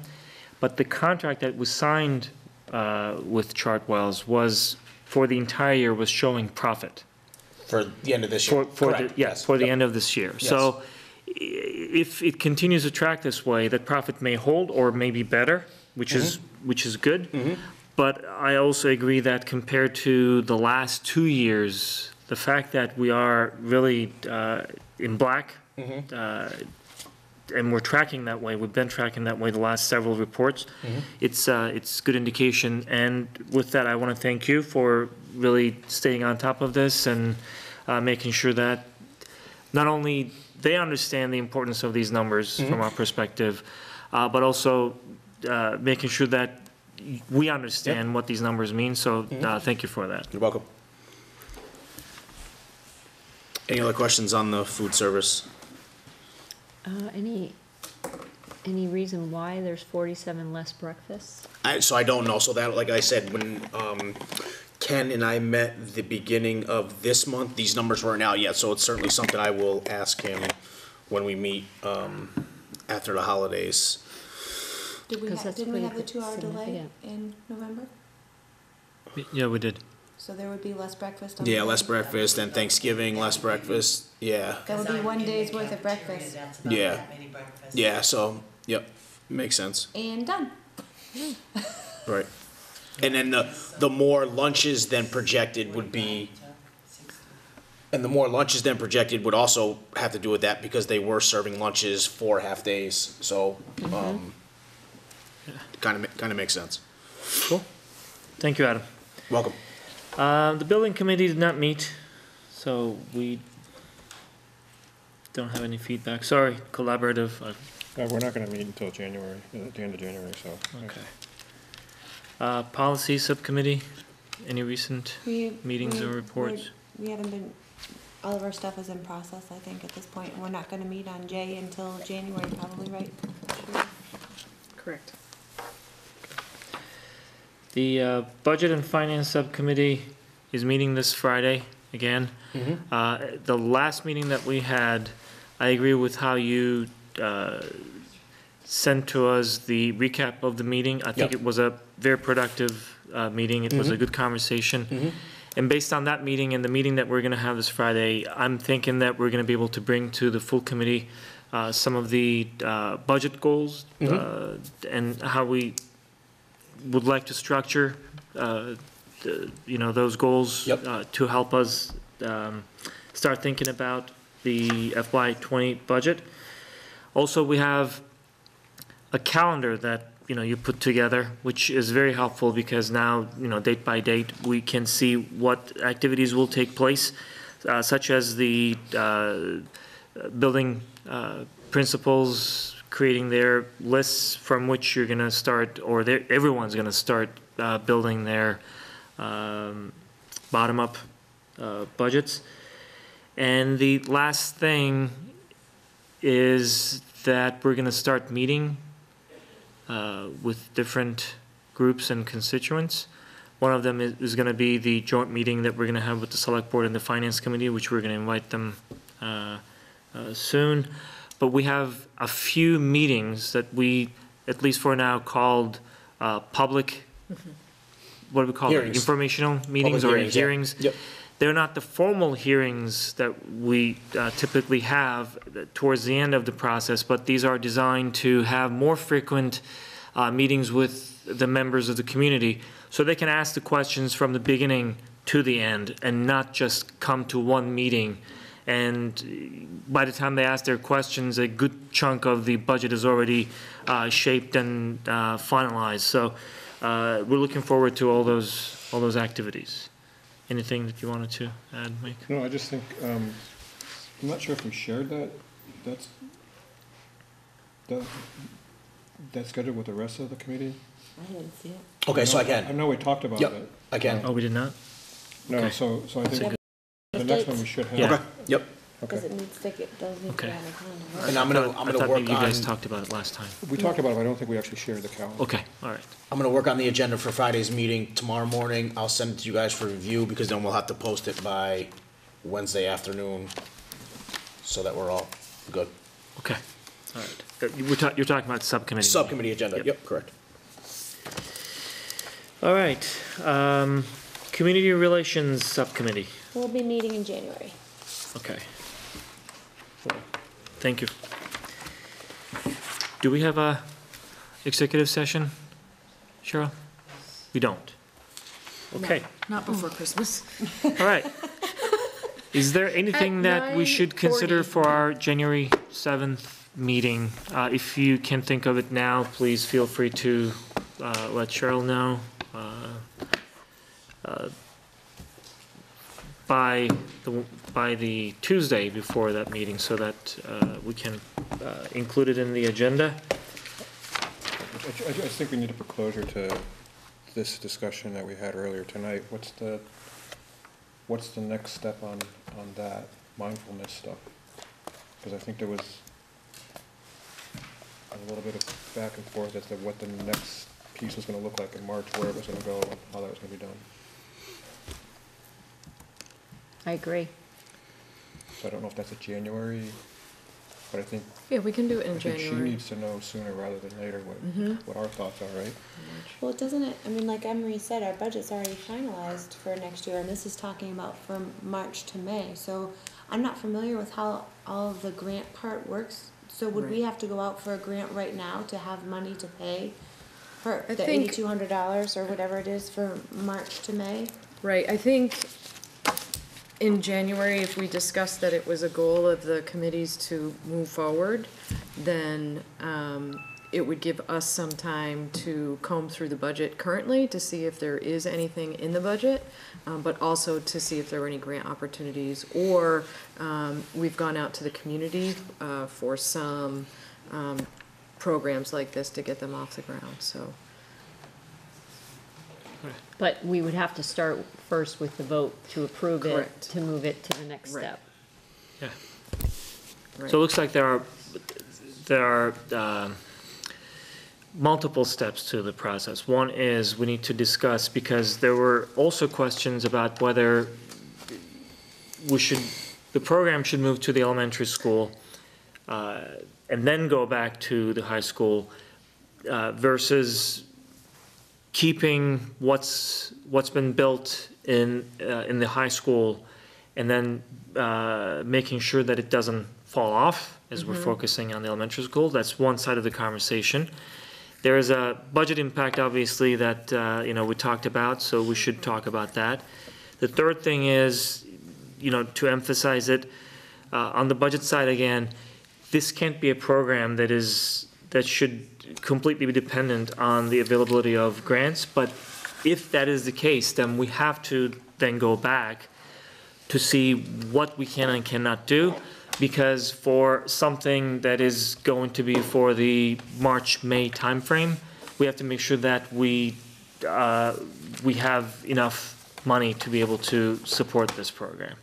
But the contract that was signed with Chartwells was, for the entire year, was showing profit. For the end of this year. Correct, Yes, for the Yep. end of this year. Yes. So if it continues to track this way, that profit may hold or may be better, which is good. But I also agree that compared to the last 2 years, the fact that we are really in black, and we're tracking that way, we've been tracking that way the last several reports, it's good indication. And with that, I want to thank you for really staying on top of this and making sure that not only they understand the importance of these numbers from our perspective, but also making sure that we understand what these numbers mean. So thank you for that. You're welcome. Any other questions on the food service? Any reason why there's 47 less breakfasts? So I don't know. So that, like I said, when Ken and I met the beginning of this month, these numbers weren't out yet. So it's certainly something I will ask him when we meet after the holidays. Didn't we have the 2-hour delay significant. in November? Yeah, we did. So there would be less breakfast on Yeah, the less day? breakfast and Thanksgiving, less breakfast. Yeah, That would be Design 1 in the day's worth of cafeteria, breakfast. That's about Yeah. that many breakfasts. yeah. So yep, makes sense. And done. Right. And then the more lunches than projected would be. And the more lunches than projected would also have to do with that because they were serving lunches 4 half days. So, kind of makes sense. Cool. Thank you, Adam. Welcome. The building committee did not meet, so we don't have any feedback. Sorry, collaborative. We're not gonna meet until January, at the end of January, so. Okay. Policy subcommittee, any recent meetings or reports? We haven't been, all of our stuff is in process, I think, at this point. And we're not gonna meet on J until January, probably, right? Correct. The Budget and Finance Subcommittee is meeting this Friday again. The last meeting that we had, I agree with how you sent to us the recap of the meeting. I think Yep. it was a very productive meeting. It was a good conversation. And based on that meeting and the meeting that we're going to have this Friday, I'm thinking that we're going to be able to bring to the full committee some of the budget goals and how we would like to structure, those goals to help us start thinking about the FY20 budget. Also, we have a calendar that you put together, which is very helpful because now date by date we can see what activities will take place, such as the building principals creating their lists from which you're going to start, or everyone's going to start building their bottom-up budgets. And the last thing is that we're going to start meeting with different groups and constituents. One of them is going to be the joint meeting that we're going to have with the Select Board and the Finance Committee, which we're going to invite them soon. But we have a few meetings that we, at least for now, called public, what do we call Hearings. it? Informational meetings or Public hearings. Yep. They're not the formal hearings that we typically have towards the end of the process, but these are designed to have more frequent meetings with the members of the community so they can ask the questions from the beginning to the end and not just come to one meeting. And by the time they ask their questions, a good chunk of the budget is already shaped and finalized. So we're looking forward to all those activities. Anything that you wanted to add, Mike? No, I just think, I'm not sure if we shared that, that schedule with the rest of the committee. I didn't see it. Okay, so I I can. know we talked about Yep, it. I can. Oh, we did not? No, Okay. so I think next one we should have. Yeah. Okay, yep. Because Okay. it needs to get, those need to be Okay. on the calendar. And I I'm thought gonna work maybe you guys on, talked about it last time. We talked about it, but I don't think we actually shared the calendar. Okay, all right. I'm gonna work on the agenda for Friday's meeting tomorrow morning. I'll send it to you guys for review, because then we'll have to post it by Wednesday afternoon, so that we're all good. Okay, all right. You're talking about subcommittee. Subcommittee agenda, Yep. yep, correct. All right, community relations subcommittee. We'll be meeting in January. Okay. Well, thank you. Do we have a executive session, Cheryl? We don't. Okay, Not before Christmas. all right. Is there anything At that we should consider 9:40. for our January 7th meeting? If you can think of it now, please feel free to let Cheryl know. By the Tuesday before that meeting, so that we can include it in the agenda. I think we need to put closure to this discussion that we had earlier tonight. What's the next step on that mindfulness stuff? Because I think there was a little bit of back and forth as to what the next piece was gonna look like in March, where it was gonna go, and how that was gonna be done. I agree. So I don't know if that's a January, but I think, Yeah, we can do it in she January. needs to know sooner rather than later what our thoughts are, right? Well, doesn't it, I mean, like Emery said, our budget's already finalized for next year, and this is talking about from March to May. So I'm not familiar with how all of the grant part works. So would we Right. have to go out for a grant right now to have money to pay for I the think- $8,200 or whatever it is for March to May? Right, I think in January, if we discussed that it was a goal of the committees to move forward, then it would give us some time to comb through the budget currently to see if there is anything in the budget, but also to see if there were any grant opportunities, or we've gone out to the community for some programs like this to get them off the ground, so. But we would have to start first with the vote to approve it, Correct. to move it to the next Right. step. Yeah. Right. So it looks like there are multiple steps to the process. One is we need to discuss, because there were also questions about whether the program should move to the elementary school and then go back to the high school versus keeping what's been built in the high school, and then making sure that it doesn't fall off as we're focusing on the elementary school. That's one side of the conversation. There is a budget impact, obviously, that we talked about, so we should talk about that. The third thing is, to emphasize it, on the budget side again, this can't be a program that should completely be dependent on the availability of grants, but if that is the case, then we have to then go back to see what we can and cannot do, because for something that is going to be for the March-May timeframe, we have to make sure that we have enough money to be able to support this program.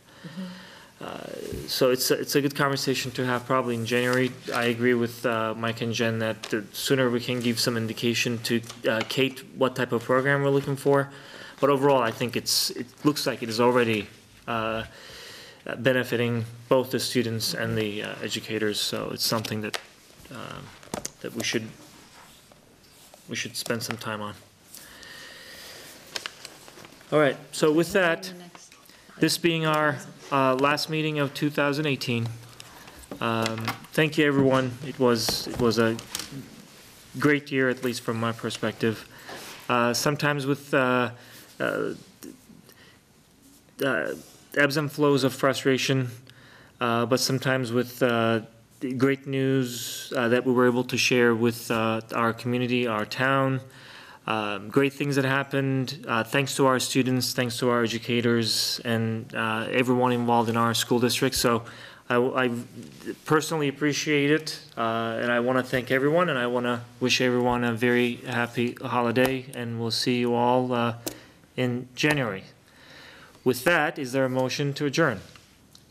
So it's a good conversation to have probably in January. I agree with Mike and Jen that the sooner we can give some indication to Kate what type of program we're looking for. But overall, I think it looks like it is already benefiting both the students and the educators. So it's something that we should spend some time on. All right. So with that, this being our last meeting of 2018. Thank you, everyone. It was a great year, at least from my perspective. Sometimes with ebbs and flows of frustration, but sometimes with great news that we were able to share with our community, our town. Great things that happened, thanks to our students, thanks to our educators, and everyone involved in our school district. So I personally appreciate it, and I want to thank everyone, and I want to wish everyone a very happy holiday, and we'll see you all in January. With that, is there a motion to adjourn?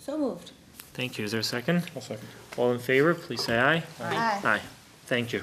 So moved. Thank you. Is there a second? I'll second. All in favor, please say aye. Aye. Aye. Thank you.